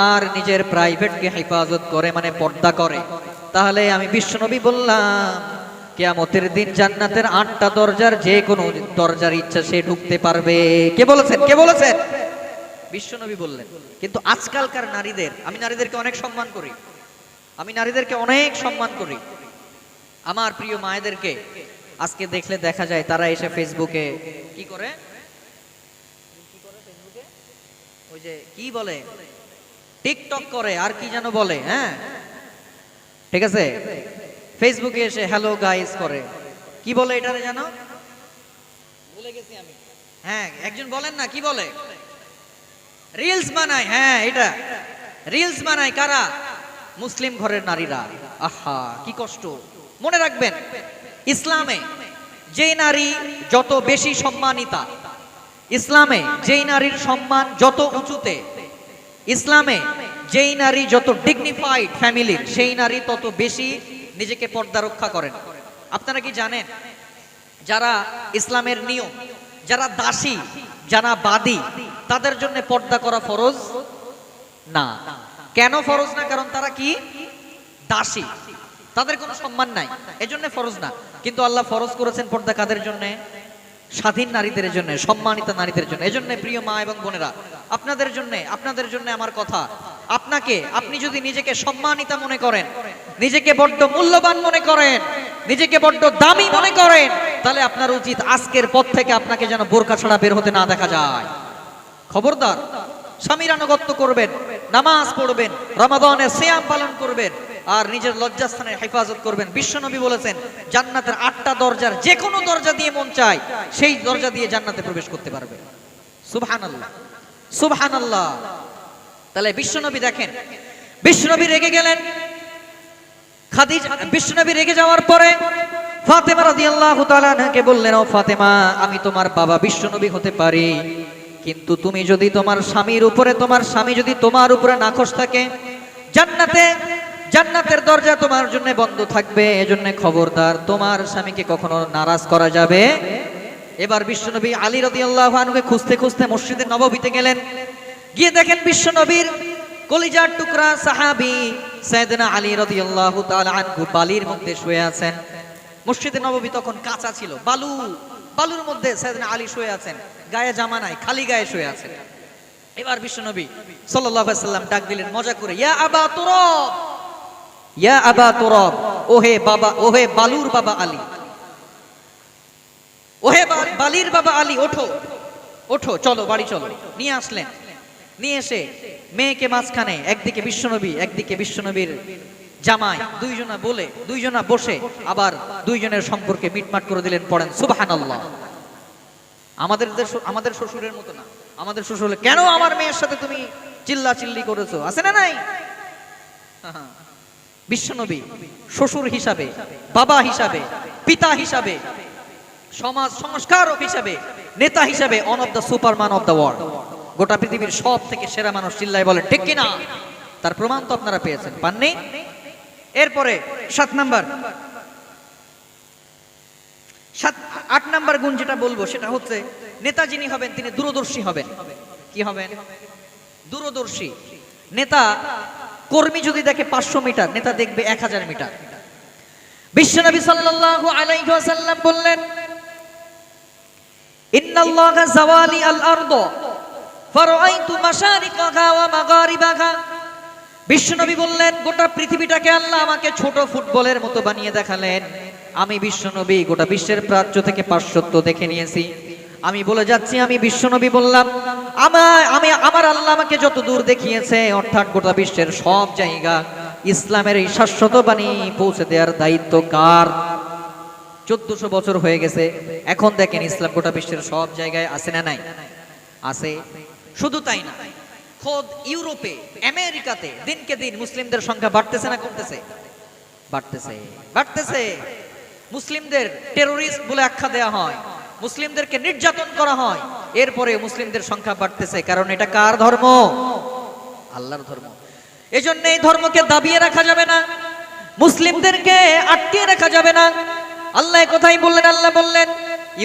আর নিজের প্রাইভেটকে হেফাজত করে, মানে পর্দা করে, তাহলে আমি বিশ্বনবী বললাম, কিয়ামতের দিন জান্নাতের 8টা দরজার যে কোনো দরজার ইচ্ছা সে ঢুকতে পারবে। কে বলেছেন? কে বলেছেন? বিশ্বনবী বললেন। কিন্তু আজকালকার নারীদের, আমি নারীদেরকে অনেক সম্মান করি, আমি নারীদেরকে অনেক সম্মান করি, আমার প্রিয় মায়েদেরকে আজকে দেখলে দেখা যায় তারা এসে ফেসবুকে কি করে, ওই যে কি বলে, টিকটক করে, আর কি যেন বলে, হ্যাঁ ঠিক আছে, ফেসবুকে এসে হ্যালো গাইস করে, কি বলে এটারে জানো, ভুলে গেছি আমি, হ্যাঁ একজন বলেন না, কি বলে, রিলস বানায়, হ্যাঁ এটা রিলস বানায় কারা? মুসলিম ঘরের নারীরা। আহা কি কষ্ট। মনে রাখবেন, ইসলামে যেই নারী যত বেশি সম্মানিতা, ইসলামে যেই নারীর সম্মান যত উঁচুতে, ইসলামে যেই নারী যত ডিগনিফাইড ফ্যামিলির, সেই নারী তত বেশি নিজেকে পর্দা রক্ষা করেন। আপনারা কি জানেন, যারা ইসলামের নিয়ম, যারা দাসী, যারা বাদী, তাদের জন্য পর্দা করা ফরজ না। কেন ফরজ না? কারণ তারা কি? দাসী, তাদের কোনো সম্মান নাই, এজন্য ফরজ না। কিন্তু আল্লাহ ফরজ করেছেন পর্দা কাদের জন্য? স্বাধীন নারীদের জন্য, সম্মানিত নারীদের জন্য। এজন্য প্রিয় মা এবং বোনেরা, আপনাদের জন্য আমার কথা, আপনি যদি নিজেকে সম্মানিতা মনে করেন, নিজেকে বড্ড মূল্যবান মনে করেন, নিজেকে বড্ড দামি মনে করেন, তাহলে আপনার উচিত আজকের পর থেকে আপনাকে যেন বোরকা ছাড়া বের হতে না দেখা যায়। খবরদার, স্বামীর আনুগত্য করবেন, নামাজ পড়বেন, রমাদানে সিয়াম পালন করবেন, আর নিজের লজ্জাস্থানের হেফাজত করবেন। বিশ্বনবী বলেছেন জান্নাতের 8টা দরজার যে কোনো দরজা দিয়ে মন চায় সেই দরজা দিয়ে জান্নাতে প্রবেশ করতে পারবে। সুবহানাল্লাহ, সুবহানাল্লাহ। তাহলে বিশ্বনবী দেখেন, বিশ্বনবী রেগে গেলেন। খাদিজা, বিশ্বনবী রেগে যাওয়ার পরে ফাতেমা রাদিয়াল্লাহু তাআলা আনহাকে বললেন, ও ফাতেমা, আমি তোমার বাবা বিশ্বনবী হতে পারি, কিন্তু তুমি যদি তোমার স্বামীর উপরে, তোমার স্বামী যদি তোমার উপরে নাখোশ থাকে, জান্নাতের দরজা তোমার জন্য বন্ধ থাকবে। এজন্য খবরদার, তোমার স্বামীকে কখনো নারাজ করা যাবে। এবার বিশ্বনবী আলী রাদিয়াল্লাহু আনহুকে খুঁজতে খুঁজতে মসজিদে নববীতে গেলেন। গিয়ে দেখেন বিশ্বনবীর কলিজার টুকরা সাহাবী সাইয়েদনা আলী রাদিয়াল্লাহু তাআলা আনহু বালির মধ্যে শুয়ে আছেন। মসজিদে নববী তখন কাঁচা ছিল, বালুর মধ্যে সাইয়েদনা আলী শুয়ে আছেন, গায়ে জামা নাই, খালি গায়ে শুয়ে আছেন। এবার বিশ্বনবী সাল্লাল্লাহু আলাইহি ওয়াসাল্লাম ডাক দিলেন মজা করে, ইয়া আবা তুরাব, ইয়া আবা তুরাব, ওহে বাবা, ওহে বালুর বাবা আলী, ওহে বালির বাবা আলী, ওঠো ওঠো, চলো বাড়ি চলো। নিয়ে আসলেন, নিয়ে এসে মেয়েকে মাঝখানে, একদিকে বিশ্বনবী একদিকে বিশ্বনবীর জামাই, দুইজনা বসে আবার দুইজনের সম্পর্কে মিটমাট করে দিলেন। পড়েন সুবহানাল্লাহ। আমাদের শ্বশুরের মতো না। আমাদের শ্বশুর হলে, কেন আমার মেয়ের সাথে তুমি চিল্লা চিল্লি করেছো, আছে না নাই? বিশ্বনবী শ্বশুর হিসাবে, বাবা হিসাবে, পিতা হিসাবে, সমাজ সংস্কারক হিসাবে, নেতা হিসাবে, one of the Superman of the world, গোটা পৃথিবীর সব থেকে সেরা মানুষ। চিল্লায় বলেন ঠিক কিনা? তার প্রমাণ তো আপনারা পেয়েছেন, পাননি? এরপরে 8 নাম্বার গুণ যেটা বলবো সেটা হচ্ছে, নেতা যিনি হবেন তিনি দূরদর্শী হবেন। কি হবেন? দূরদর্শী। নেতা, কর্মী যদি দেখে 500 মিটার, নেতা দেখবে 1000 মিটার। বিশ্বনবী সাল্লাল্লাহু আলাইহি ওয়াসাল্লাম বললেন, ইন্নাল্লাহা যাওয়ালি আল আরদ ফারাআইতু মাশারিকাহা ওয়া মাগারিবাহা। বিশ্বনবী বললেন, গোটা পৃথিবীটাকে আল্লাহ আমাকে ছোট ফুটবলের মতো বানিয়ে দেখালেন। আমি বিশ্বনবী গোটা বিশ্বের প্রাচ্য থেকে পার্শ্বত্য দেখে নিয়েছি। আমি বলে যাচ্ছি, আমি বিশ্বনবী বললাম, আমার আল্লাহ আমাকে যত দূর দেখিয়েছে, অর্থাৎ গোটা বিশ্বের সব জায়গা ইসলামের এই শাশ্বত বাণী পৌঁছে দেওয়ার দায়িত্ব কার? 1400 বছর হয়ে গেছে, এখন দেখেন ইসলাম গোটা বিশ্বের সব জায়গায় আছে না নাই? আছে। শুধু তাই না, খোদ ইউরোপে, আমেরিকাতে দিনকে দিন মুসলিমদের সংখ্যা বাড়তেছে না কমতেছে? বাড়তেছে। মুসলিমদের টেরোরিস্ট বলে আখ্যা দেওয়া হয়, মুসলিমদেরকে নির্যাতন করা হয়, এরপরে মুসলিমদের সংখ্যা বাড়তেছে। কারণ এটা কার ধর্ম? আল্লাহর ধর্ম। এজন্য এই ধর্মকে দাবিয়ে রাখা যাবে না, মুসলিমদেরকে আটকে রাখা যাবে না। আল্লাহ কথাই বললেন, আল্লাহ বললেন,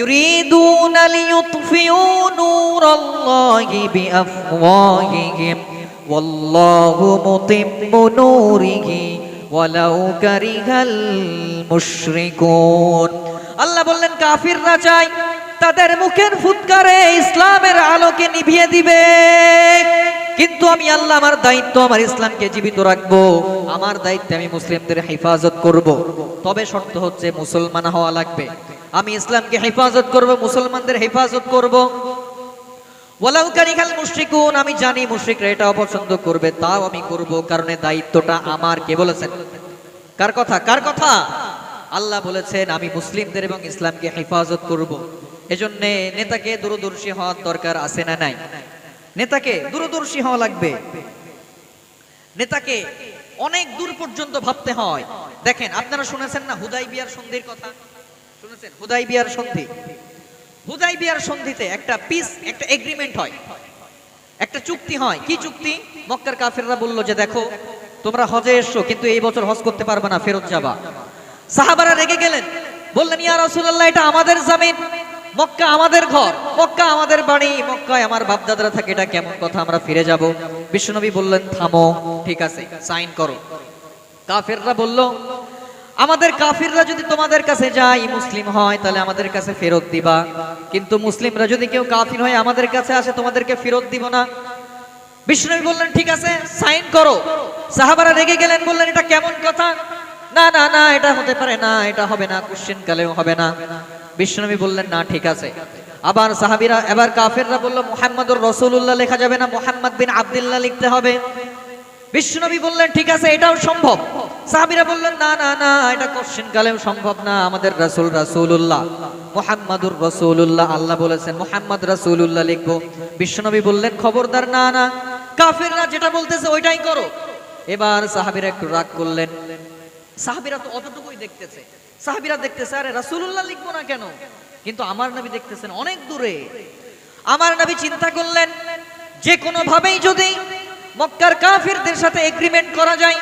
ইউরিদুনা লিইউতফিউ নূরাল্লাহি বিআফওয়াহিহিম ওয়াল্লাহু মুতিম্মু নূরিহি ওয়ালাউ কারিহাল মুশরিকুন। আল্লাহ বললেন, কাফিররা চায় তাদের মুখের ফুৎকারে ইসলামের আলোকে নিভিয়ে দিবে, কিন্তু আমি আল্লাহ, আমার দায়িত্ব আমার ইসলামকে জীবিত রাখবো, আমার দায়িত্বে আমি মুসলিমদের হেফাজত করব। তবে শর্ত হচ্ছে মুসলমান হওয়া লাগবে। আমি ইসলামকে হেফাজত করব, মুসলমানদের হেফাজত করব। ওয়ালাউ কারিহাল মুশরিকুন, আমি জানি মুশরিকরা এটা অপছন্দ করবে, তাও আমি করব, কারণ এই দায়িত্বটা আমার। কে বলেছেন? কার কথা? কার কথা? আল্লাহ বলেছেন, আমি মুসলিমদের এবং ইসলামকে হেফাজত করব। এজন্য নেতাকে দূরদর্শী হওয়ার দরকার আছে না নাই? নেতাকে দূরদর্শী হওয়া লাগবে। নেতাকে অনেক দূর পর্যন্ত ভাবতে হয়। দেখেন, আপনারা শুনেছেন না হুদাইবিয়ার সন্ধির কথা? শুনেছেন হুদাইবিয়ার সন্ধি? হুদাইবিয়ার সন্ধিতে একটা এগ্রিমেন্ট হয়, একটা চুক্তি হয়। কি চুক্তি? মক্কার কাফেররা বলল যে, দেখো তোমরা হজে এসছো, কিন্তু এই বছর হজ করতে পারবে না, ফেরত যাবা। সাহাবারা রেগে গেলেন, বললেন, ইয়া রাসূলুল্লাহ, এটা আমাদের জমিন, মক্কা আমাদের ঘর, মক্কা আমাদের বাড়ি, মক্কায় আমার বাপদাদারা থাকে, এটা কেমন কথা, আমরা ফিরে যাব। বিশ্বনবী বললেন, থামো, ঠিক আছে, সাইন করো। কাফেররা বলল, আমাদের কাফিররা যদি তোমাদের কাছে যায়, মুসলিম হয়, তাহলে আমাদের কাছে ফেরত দিবা, কিন্তু মুসলিমরা যদি কেউ কাফির হয় আমাদের কাছে আসে, তোমাদেরকে ফেরত দিব না। বিশ্বনবী বললেন, ঠিক আছে, সাইন করো। সাহাবারা রেগে গেলেন, বললেন, এটা কেমন কথা? না না না, এটা হতে পারে না, এটা হবে না, কোশ্চেন কালেও হবে না। বিশ্বনবী বললেন, না ঠিক আছে, আবার সাহাবীরা এবার কাফেররা বলল মুহাম্মাদুর রাসূলুল্লাহ লেখা যাবে না, মুহাম্মদ বিন আব্দুল্লাহ লিখতে হবে। বিশ্বনবী বললেন ঠিক আছে, এটাও সম্ভব। সাহাবীরা বললেন না না না, এটা কোশ্চেন কালেও সম্ভব না, আমাদের রাসূল রাসূলুল্লাহ, মুহাম্মাদুর রাসূলুল্লাহ, আল্লাহ বলেছেন মুহাম্মদ রাসূলুল্লাহ লিখবো। বিশ্বনবী বললেন খবরদার, না না, কাফেররা যেটা বলতেছে ওইটাই করো। এবার সাহাবীরা একটু রাগ করলেন। সাহাবীরা তো অতটুকুই দেখতেছে, সাহাবীরা দেখতেছে আরে রাসূলুল্লাহ লিখবো না কেন, কিন্তু আমার নবী দেখতেছেন অনেক দূরে। আমার নবী চিন্তা করলেন যে কোনো ভাবেই যদি মক্কার কাফিরদের সাথে এগ্রিমেন্ট করা যায়,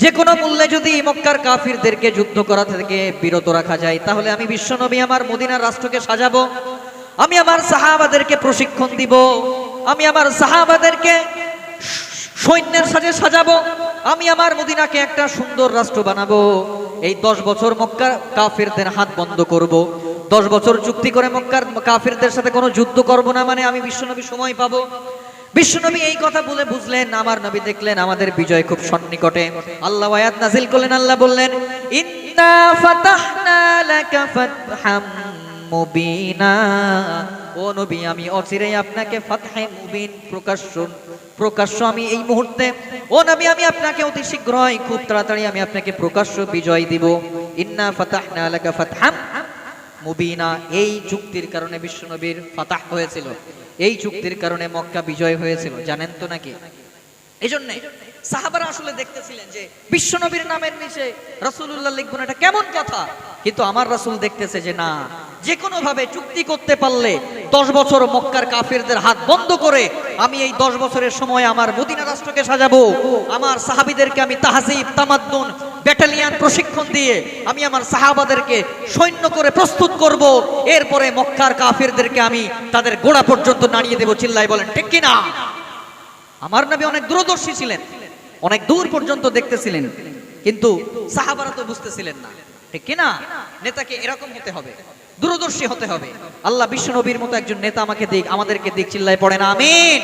যে কোনো মূল্যে যদি মক্কার কাফিরদেরকে যুদ্ধ করা থেকে বিরত রাখা যায়, তাহলে আমি বিশ্বনবী আমার মদিনার রাষ্ট্রকে সাজাবো, আমি আমার সাহাবাদেরকে প্রশিক্ষণ দিব, আমি আমার সাহাবাদেরকে সৈন্যের সাথে সাজাবো, আমি আমার মদিনাকে একটা সুন্দর রাষ্ট্র বানাবো। এই 10 বছর মক্কার কাফিরদের হাত বন্ধ করব, 10 বছর চুক্তি করে মক্কার কাফিরদের সাথে কোনো যুদ্ধ করব না, মানে আমি বিশ্বনবী সময় পাবো। বিশ্বনবী এই কথা বলে বুঝলেন, আমার নবী দেখলেন আমাদের বিজয় খুব সন্নিকটে। আল্লাহ আয়াত নাজিল করলেন, আল্লাহ বললেন ইন্না ফাতাহনা লাকা ফাতহাম মুবিনা, ও নবী আমি অচিরেই আপনাকে ফাতহে মুবিন, প্রকাশ্য আমি এই মুহূর্তে, ও নবী আমি আপনাকে অতি শীঘ্রই খুব তাড়াতাড়ি আমি আপনাকে প্রকাশ্য বিজয় দিব। ইন্না ফাতাহনা লাকা ফাতহাম মুবিনা, এই চুক্তির কারণে বিশ্বনবীর ফাতাহ হয়েছিল, এই চুক্তির কারণে মক্কা বিজয় হয়েছিল, জানেন তো নাকি? এজন্য সাহাবারা আসলে দেখতেছিলেন যে বিশ্বনবীর নামের নিচে রাসূলুল্লাহ লিখবো না, এটা কেমন কথা। কিন্তু আমার রাসূল দেখতেছে যে না, যে কোনো ভাবে চুক্তি করতে পারলে 10 বছর মক্কার কাফিরদের হাত বন্ধ করে আমি এই 10 বছরের সময় আমার মদিনা রাষ্ট্রকে সাজাবো, আমার সাহাবীদেরকে আমি তাহজিব তামাদ্দুন ব্যাটালিয়ন প্রশিক্ষণ দিয়ে আমি আমার সাহাবাদেরকে সৈন্য করে প্রস্তুত করব, এরপরে মক্কার কাফিরদেরকে আমি তাদের গোড়া পর্যন্ত নাড়িয়ে দেব। চিল্লাই বলেন ঠিক কিনা? আমার নবী অনেক দূরদর্শী ছিলেন, অনেক দূর পর্যন্ত দেখতেছিলেন, কিন্তু সাহাবারা তো বুঝতেছিলেন না, ঠিক কিনা? নেতাকে এরকম হতে হবে, দূরদর্শী হতে হবে। আল্লাহ বিশ্বনবীর মতো একজন নেতা আমাকে দিক, আমাদেরকে দিক, চিল্লাই পড়েন আমিন।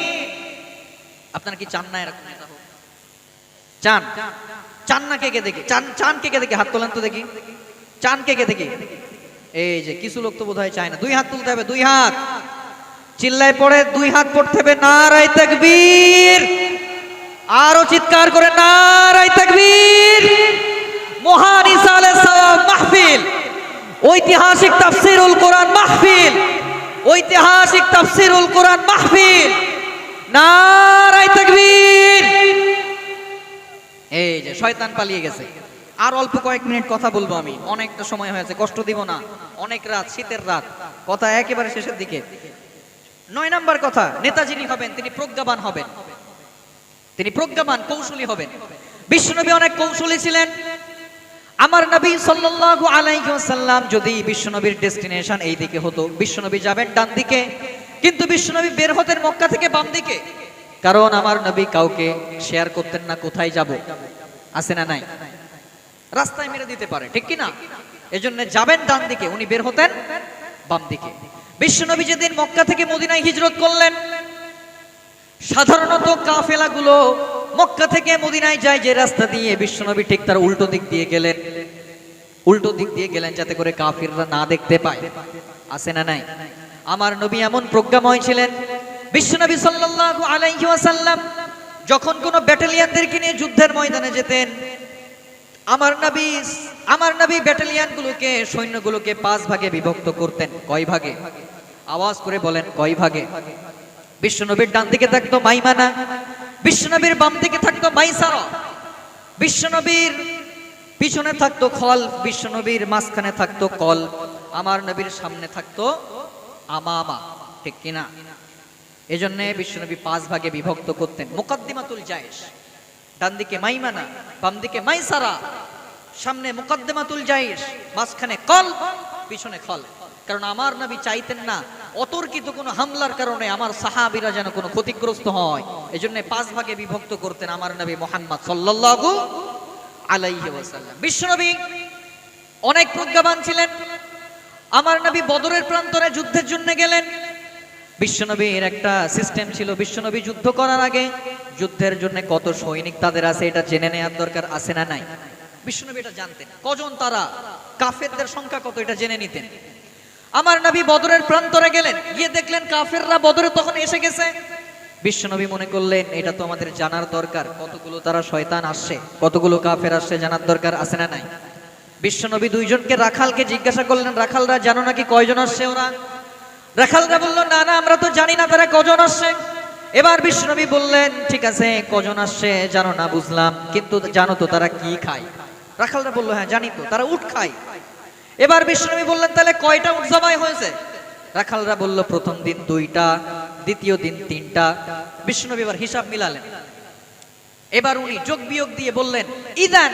আপনারা কি চান না এরকম নেতা হোক? চান? চান না? কে কে দেখি চান? চান কে কে দেখি? হাত তোলেন তো দেখি। চান কে কে দেখি? এই যে কিছু লোক তো বোধহয় চায় না। 2 হাত তুলতে হবে, 2 হাত। চিল্লাই পড়ে 2 হাত পড়তে হবে। নারায়ে তাকবীর, আরো চিৎকার করে নারায়ে তাকবীর। মহান ইসালে সওয়াব মাহফিল, ঐতিহাসিক তাফসীরুল কোরআন মাহফিল, ঐতিহাসিক তাফসীরুল কোরআন মাহফিল, নারায়ে তাকবীর। এই যে শয়তান পালিয়ে গেছে। আর অল্প কয়েক মিনিট কথা বলবো আমি, অনেকটা সময় হয়েছে, কষ্ট দিব না, অনেক রাত, শীতের রাত, কথা একেবারে শেষের দিকে। 9 নাম্বার কথা, নেতা যিনি হবেন তিনি প্রজ্ঞাবান হবেন, তিনি প্রজ্ঞাবান কৌশলী হবেন। বিশ্বনবী অনেক কৌশলী ছিলেন। আমার নবী সাল্লাল্লাহু আলাইহি ওয়াসাল্লাম যদি বিশ্বনবীর ডেস্টিনেশন এই দিকে হতো, বিশ্বনবী যাবেন ডান দিকে, কিন্তু বিশ্বনবী বের হতেন মক্কা থেকে বাম দিকে, কারণ আমার নবী কাউকে শেয়ার করতেন না কোথায় যাব, আছে না নাই? রাস্তায় মেরে দিতে পারে, ঠিক কি না? এজন্য যাবেন ডান দিকে, উনি বের হতেন বাম দিকে। বিশ্বনবী যেদিন মক্কা থেকে মদিনায় হিজরত করলেন, সাধারণত কাফেলাগুলো মক্কা থেকে মদিনায় যায় যে রাস্তা দিয়ে, বিশ্বনবী ঠিক তার উল্টো দিক দিয়ে গেলেন, উল্টো দিক দিয়ে গেলেন যাতে করে কাফিররা না দেখতে পায়, আছে না নাই? আমার নবী এমন প্রজ্ঞাময় ছিলেন। বিশ্বনবী সাল্লাল্লাহু আলাইহি ওয়াসাল্লাম যখন কোনো ব্যাটালিয়নদেরকে নিয়ে যুদ্ধের ময়দানে যেতেন, আমার নবী ব্যাটালিয়নগুলোকে, সৈন্যগুলোকে 5 ভাগে বিভক্ত করতেন। কয় ভাগে? আওয়াজ করে বলেন, কয় ভাগে? বিশ্বনবীর ডান দিকে থাকতো মাইমানা, বিশ্বনবীর বাম দিকে থাকতো মাইসারা, বিশ্বনবীর পিছনে থাকতো খল, বিশ্বনবীর মাঝখানে থাকতো কল, আমার নবীর সামনে থাকতো আমামা, ঠিক কিনা? এজন্য বিশ্বনবী 5 ভাগে বিভক্ত করতেন। মুকদ্দিমাতুল জায়েশ, ডান দিকে মাইমানা, বাম দিকে মাইসারা, সামনে মুকদ্দিমাতুল জায়েশ, মাঝখানে কল, পিছনে খল। কারণ আমার নবী চাইতেন না অতর্কিত কোনো হামলার কারণে আমার সাহাবীরা যেন কোনো ক্ষতিগ্রস্ত হয়, এজন্য 5 ভাগে বিভক্ত করতেন আমার নবী মুহাম্মদ সাল্লাল্লাহু আলাইহি ওয়াসাল্লাম। বিশ্বনবী অনেক প্রজ্ঞাবান ছিলেন। আমার নবী বদরের প্রান্তরে যুদ্ধের জন্য গেলেন। বিশ্বনবীর একটা সিস্টেম ছিল, বিশ্বনবী যুদ্ধ করার আগে যুদ্ধের জন্য কত সৈনিক তাদের আছে এটা জেনে নেওয়ার দরকার, আছে না নাই? বিশ্বনবী এটা জানতেন, কজন তারা, কাফেরদের সংখ্যা কত এটা জেনে নিতেন। আমার নবী বদরের প্রান্তরে গেলেন, গিয়ে দেখলেন কাফেররা বদরে তখন এসে গেছে। বিশ্বনবী মনে করলেন এটা তো আমাদের জানার দরকার, কতগুলো তারা শয়তান আসছে, কতগুলো কাফের আসছে, জানার দরকার আছে না নাই? বিশ্বনবী দুইজনকে রাখালকে জিজ্ঞাসা করলেন, রাখালরা জানো নাকি কয়জন আসছে ওরা? রাখালরা বলল, না না আমরা তো জানি না তারা কজন আসছে। এবার বিশ্বনবী বললেন, ঠিক আছে কজন আসছে জানো না বুঝলাম, কিন্তু জানো তো তারা কি খায়? রাখালরা বলল, হ্যাঁ জানি তো, তারা উট খায়। এবার বিশ্বনবী বললেন, তাহলে কয়টা উট জবাই হয়েছে? রাখালরা বলল, প্রথম দিন 2টা, দ্বিতীয় দিন 3টা। বিশ্বনবী এবার হিসাব মিলালেন। এবার উনি যোগ বিয়োগ দিয়ে বললেন, ইদান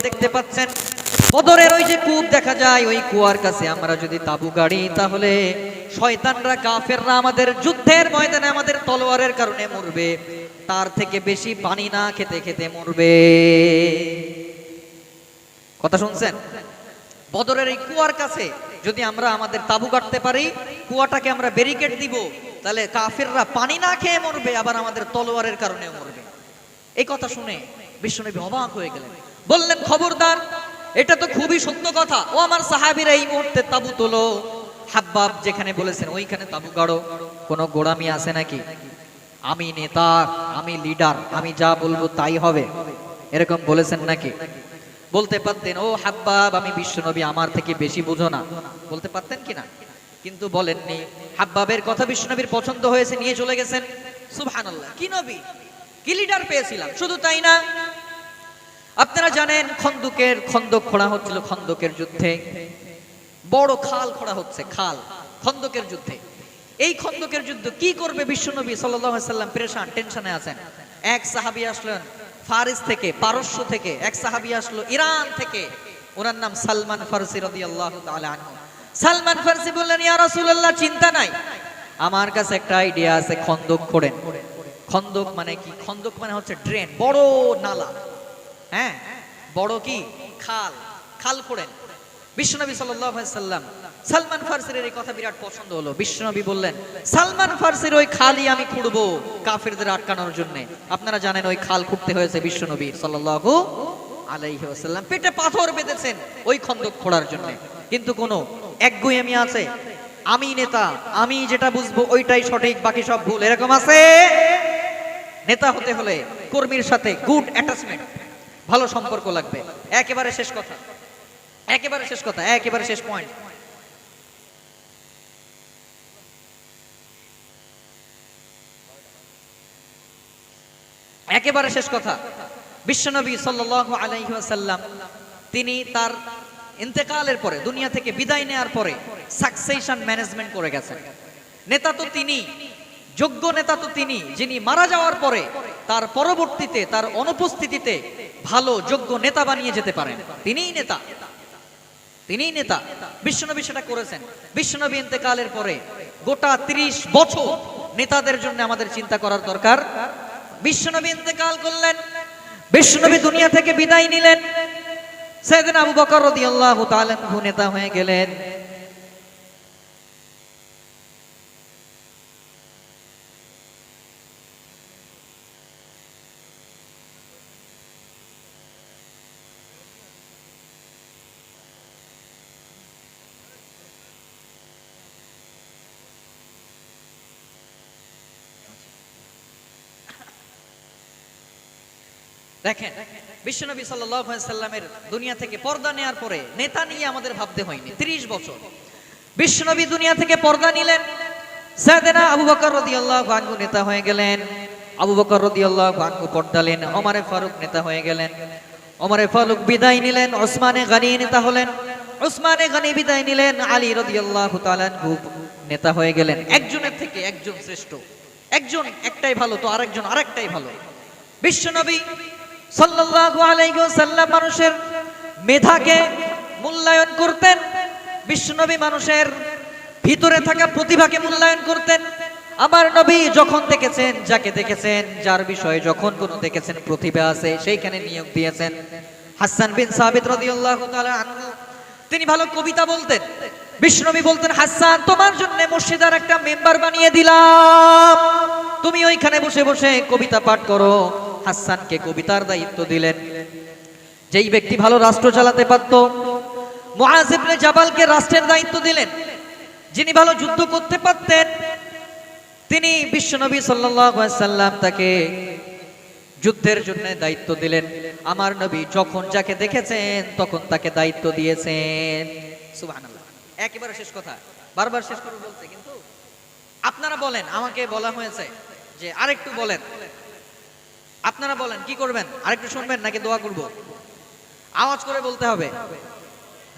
দেখতে পাচ্ছেন বদরের ওই যে কূপ দেখা যায়, ওই কুয়ার কাছে আমরা যদি তাবু গাড়ি তাহলে শয়তানরা কাফেররা আমাদের যুদ্ধের ময়দানে আমাদের তলোয়ারের কারণে মরবে, তার থেকে বেশি পানি না খেতে খেতে মরবে। কথা শুনছেন? বদরের এই কুয়ার কাছে যদি আমরা আমাদের তাবু গাড়তে পারি, কুয়াটাকে আমরা ব্যারিকেড দিব, তাহলে কাফেররা পানি না খেয়ে মরবে, আবার আমাদের তলোয়ারের কারণেও মরবে। এই কথা শুনে বিশ্বনবী অবাক হয়ে গেলেন, বললেন, খবরদার, এটা তো খুবই সত্য কথা। ও আমার সাহাবীরা, এই মুহূর্তে তাবু তোলো, হাব্বাব যেখানে বলেছেন ওইখানে তাবু গাড়ো। কোনো গোড়ামি আছে নাকি? আমি নেতা, আমি লিডার, আমি যা বলবো তাই হবে, এরকম বলেছেন নাকি? বলতে পারতেন, ও হাব্বাব আমি বিশ্বনবী, আমার থেকে বেশি বুঝো না, বলতে পারতেন কিনা? কিন্তু বলেননি। হাব্বাবের কথা বিশ্বনবীর পছন্দ হয়েছে, নিয়ে চলে গেছেন। সুবহানাল্লাহ, কি নবী, কি লিডার পেয়েছিলাম। শুধু তাই না, আপনারা জানেন খন্দক খোঁড়া হচ্ছিল, খন্দকের যুদ্ধে বড় খাল খোঁড়া হচ্ছে, খাল, খন্দকের যুদ্ধে। এই খন্দকের যুদ্ধ কি করবে বিশ্বনবী সাল্লাল্লাহু আলাইহি সাল্লাম পেরেশান, টেনশনে আছেন। এক সাহাবী আসলেন ফারিস থেকে, পারস্য থেকে, এক সাহাবী আসলো ইরান থেকে, ওনার নাম সালমান ফারসি রাদিয়াল্লাহু তাআলা আনহু। সালমান ফারসি বললেন, ইয়া রাসূলুল্লাহ, চিন্তা নাই, আমার কাছে একটা আইডিয়া আছে, খন্দক খোঁড়েন। খন্দক মানে কি? খন্দক মানে হচ্ছে ড্রেন, বড় নালা, হ্যাঁ, বড় কি খাল, খাল খোঁড়েন। বিশ্বনবী সাল্লাল্লাহু আলাইহি সাল্লাম সালমান ফারসির এই কথা বিরাট পছন্দ হলো। বিশ্বনবী বললেন, সালমান ফারসির ওই খালই আমি খুঁড়বো কাফেরদের আটকানোর জন্য। আপনারা জানেন ওই খাল খুঁড়তে হয়েছে বিশ্বনবী সাল্লাল্লাহু আলাইহি ওয়াসাল্লাম পেটে পাথর বেঁধেছেন ওই খন্দক খোঁড়ার জন্য। কিন্তু কোনো একগুঁয়েমি আছে? আমি নেতা, আমি যেটা বুঝবো ওইটাই সঠিক, বাকি সব ভুল, এরকম আছে? নেতা হতে হলে কর্মীর সাথে গুড অ্যাটাচমেন্ট, ভালো সম্পর্ক লাগবে। একেবারে শেষ কথা, একেবারে শেষ কথা, একেবারে শেষ পয়েন্ট। একেবারে শেষ কথা, বিশ্বনবী সাল্লাল্লাহু আলাইহি ওয়াসাল্লাম তিনি তার ইন্তেকালের পরে, দুনিয়া থেকে বিদায় নেওয়ার পরে সাকসেশন ম্যানেজমেন্ট করে গেছেন। নেতা তো তিনি, যোগ্য নেতা তো তিনি, যিনি মারা যাওয়ার পরে তার পরবর্তীতে তার অনুপস্থিতিতে ভালো যোগ্য নেতা বানিয়ে যেতে পারেন, তিনিই নেতা, তিনিই নেতা। বিশ্বনবী সেটা করেছেন। বিশ্বনবী ইন্তেকালের পরে গোটা 30 বছর নেতাদের জন্য আমাদের চিন্তা করার দরকার বিশ্বনবী ইন্তেকাল করলেন, বিশ্বনবী দুনিয়া থেকে বিদায় নিলেন। সাইয়েদনা আবু বকর রাদিয়াল্লাহু তাআলা আনহু নেতা হয়ে গেলেন। দেখেন, বিশ্বনবী সাল্লাল্লাহু আলাইহি সাল্লামের দুনিয়া থেকে পর্দা নেওয়ার পরে নেতা নিয়ে আমাদের ভাবতে হয়নি। 30 বছর বিশ্বনবী দুনিয়া থেকে পর্দা নিলেন। সাইয়েদনা আবু বকর রাদিয়াল্লাহু আনহু নেতা হয়ে গেলেন। আবু বকর রাদিয়াল্লাহু আনহু পর্দা নিলেন। ওমর ফারুক নেতা হয়ে গেলেন। ওমর ফারুক বিদায় নিলেন। ওসমানে গনি নেতা হলেন। ওসমানে গনি বিদায় নিলেন। আলী রাদিয়াল্লাহু তাআলা আনহু নেতা হয়ে গেলেন। একজনের থেকে একজন শ্রেষ্ঠ, একজন একটাই ভালো তো আরেকজন আরেকটাই ভালো। বিশ্বনবী সাল্লাল্লাহু আলাইহি ওয়াসাল্লাম মানুষের মেধাকে মূল্যায়ন করতেন। বিশ্বনবী মানুষের ভিতরে থাকা প্রতিভাকে মূল্যায়ন করতেন। আমার নবী যখন দেখেছেন, যাকে দেখেছেন, যার বিষয়ে যখন কোনো দেখেছেন প্রতিভা আছে, সেইখানে নিয়োগ দিয়েছেন। হাসান বিন সাবিত রাদিয়াল্লাহু তাআলা আনহু তিনি ভালো কবিতা বলতেন। বিশ্বনবী বলতেন, হাসান তোমার জন্য মসজিদের একটা মেম্বার বানিয়ে দিলাম, তুমি ওইখানে বসে বসে কবিতা পাঠ করো। হাসানকে কবিতার দায়িত্ব দিলেন। যেই ব্যক্তি ভালো রাষ্ট্র চালাতে পারত, মুআজ ইবনে জাবালকে রাষ্ট্রের দায়িত্ব দিলেন। যিনি ভালো যুদ্ধ করতে পারতেন, তিনি বিশ্বনবী সাল্লাল্লাহু আলাইহি সাল্লাম তাকে যুদ্ধের জন্য দায়িত্ব দিলেন। আমার নবী যখন যাকে দেখেছেন তখন তাকে দায়িত্ব দিয়েছেন। সুবহানাল্লাহ। একেবারে শেষ কথা, বারবার শেষ করে বলতে, কিন্তু আপনারা বলেন, আমাকে বলা হয়েছে যে আরেকটু বলেন। আপনারা বলেন কি করবেন? আরেকটু শুনবেন নাকি দোয়া করব? আওয়াজ করে বলতে হবে।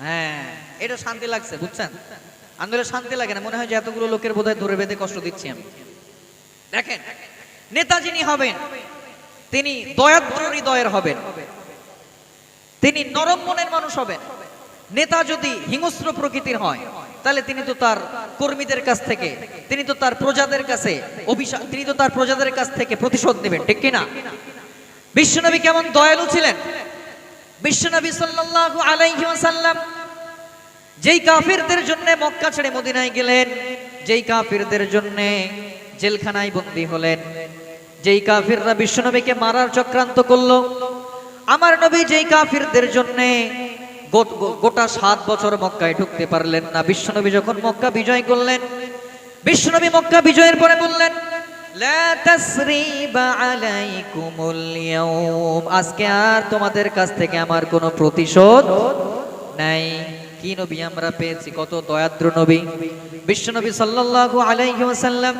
হ্যাঁ, এটা শান্তি লাগছে, বুঝছেন? আন্দোলনে শান্তি লাগে না, মনে হয় যে এতগুলো লোকের বোধহয় ধরে বেঁধে কষ্ট দিচ্ছি আমি। দেখেন, নেতা যিনি হবেন তিনি দয়াদ্র হৃদয়ের হবেন, তিনি নরম মনের মানুষ হবেন। নেতা যদি হিংস্র প্রকৃতির হয় তাহলে তিনি তো তার কর্মীদের কাছ থেকে, তিনি তো তার প্রজাদের কাছে অভিশাপ, তিনি তো তার প্রজাদের কাছ থেকে প্রতিশোধ নেবেন, ঠিক কিনা? বিশ্বনবী কেমন দয়ালু ছিলেন! বিশ্বনবী সাল্লাল্লাহু আলাইহি ওয়াসাল্লাম যেই কাফিরদের জন্য মক্কা ছেড়ে মদিনায় গেলেন, যেই কাফিরদের জন্য জেলখানায় বন্দী হলেন, যেই কাফিররা বিশ্বনবীকে মারার চক্রান্ত করলো, আমার নবী যেই কাফিরদের জন্য গোটা 7 বছর মক্কায় ঢুকতে পারলেন না, বিশ্বনবী যখন মক্কা বিজয় করলেন, বিশ্বনবী মক্কা বিজয়ের পরে বললেন, লা তাসরিবা আলাইকুমুল ইয়াউম, আজকে আর তোমাদের কাছ থেকে আমার কোনো প্রতিশোধ নাই। কি নবী আমরা পেয়েছি, কত দয়াদ্র নবী! বিশ্বনবী সাল্লাল্লাহু আলাইহি ওয়াসাল্লাম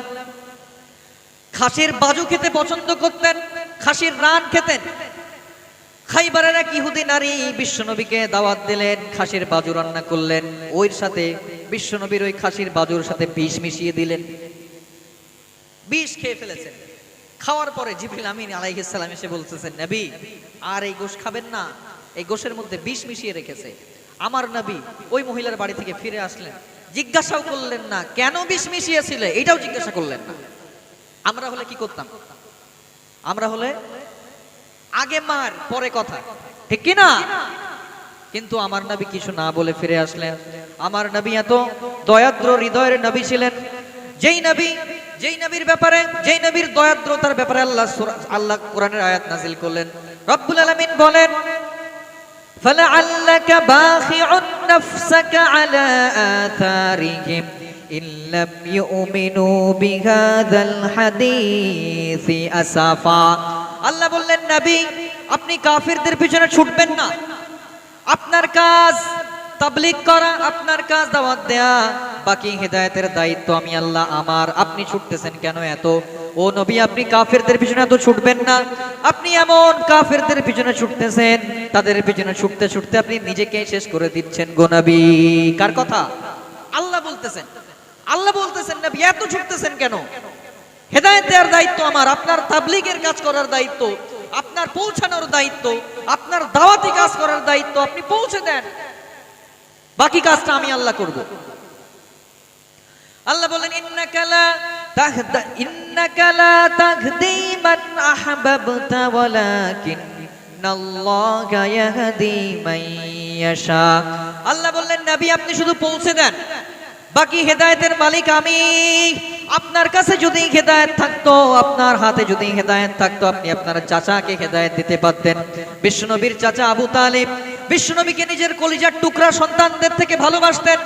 খাসির বাজু খেতে পছন্দ করতেন, খাসির রান খেতেন। খাইবারের এক ইহুদি নারী বিশ্বনবীকে দাওয়াত দিলেন, খাসির বাজু রান্না করলেন, ওই সাথে বিশ্বনবীর ওই খাসির বাজুর সাথে বিষ মিশিয়ে দিলেন। বিষ খেয়ে ফেলেছেন। খাওয়ার পরে জিবরিল আমিন আলাইহিস সালাম এসে বলতেছেন, নবী আর এই গোশ খাবেন না, এই গোশের মধ্যে বিষ মিশিয়ে রেখেছে। আমার নবী ওই মহিলার বাড়ি থেকে ফিরে আসলেন, জিজ্ঞাসাও করলেন না কেন বিষ মিশিয়েছিলে, এটাও জিজ্ঞাসা করলেন না। আমরা হলে কি করতাম? আমরা হলে আগে মার পরে কথা, ঠিক কি না? কিন্তু আমার নবী কিছু না বলে ফিরে আসলেন। আমার নবী এত দয়াদ্র হৃদয়ের নবী ছিলেন, যেই নবীর ব্যাপারে, যেই নবীর দয়াদ্রতার ব্যাপারে আল্লাহ কোরআনের আয়াত নাজিল করলেন। রব্বুল আলামিন বলেন, فَلَعَلَّكَ بَاخِعٌ نَفْسَكَ عَلَى آثَارِهِمْ إِن لَّمْ يُؤْمِنُوا بِهَذَا الْحَدِيثِ أَسَفًا। আল্লাহ বললেন, নবী আপনি কাফিরদের পিছনে ছুটবেন না, আপনার কাজ তাবলীগ করা, আপনার কাজ দাওয়াত দেয়া, বাকি হেদায়েতের দায়িত্ব আমি আল্লাহ আমার। আপনি ছুটতেছেন কেন এত? ও নবী আপনি কাফিরদের পিছনে এত ছুটবেন না। আপনি এমন কাফিরদের পিছনে ছুটতেছেন, তাদের পিছনে ছুটতে ছুটতে আপনি নিজেকে শেষ করে দিচ্ছেন গো নবী। কার কথা? আল্লাহ বলতেছেন। আল্লাহ বলতেছেন, নবী এত ছুটতেছেন কেন? হেদায়েত দেওয়ার দায়িত্ব আমার, আপনার তাবলীগের কাজ করার দায়িত্ব, আপনার পৌঁছানোর দায়িত্ব, আপনার দাওয়াতি কাজ করার দায়িত্ব, আপনি পৌঁছে দেন, বাকি কাজটা আমি আল্লাহ করব। আল্লাহ বলেন, ইন্নাকা লা তাহদি মান আহবাবতা ওয়ালাকিন্নাল্লাহা ইয়াহদি মান ইয়াশা। আল্লাহ বললেন নবী আপনি শুধু পৌঁছে দেন, বাকি হেদায়েতের মালিক আমি। আপনার কাছে যদি হেদায়েত থাকতো, আপনার হাতে যদি হেদায়েত থাকতো, আপনি আপনার চাচাকে হেদায়েত দিতে পারতেন। বিশ্বনবীর চাচা আবু তালিব বিশ্বনবীকে নিজের কলিজার টুকরা সন্তানদের থেকে ভালোবাসতেন।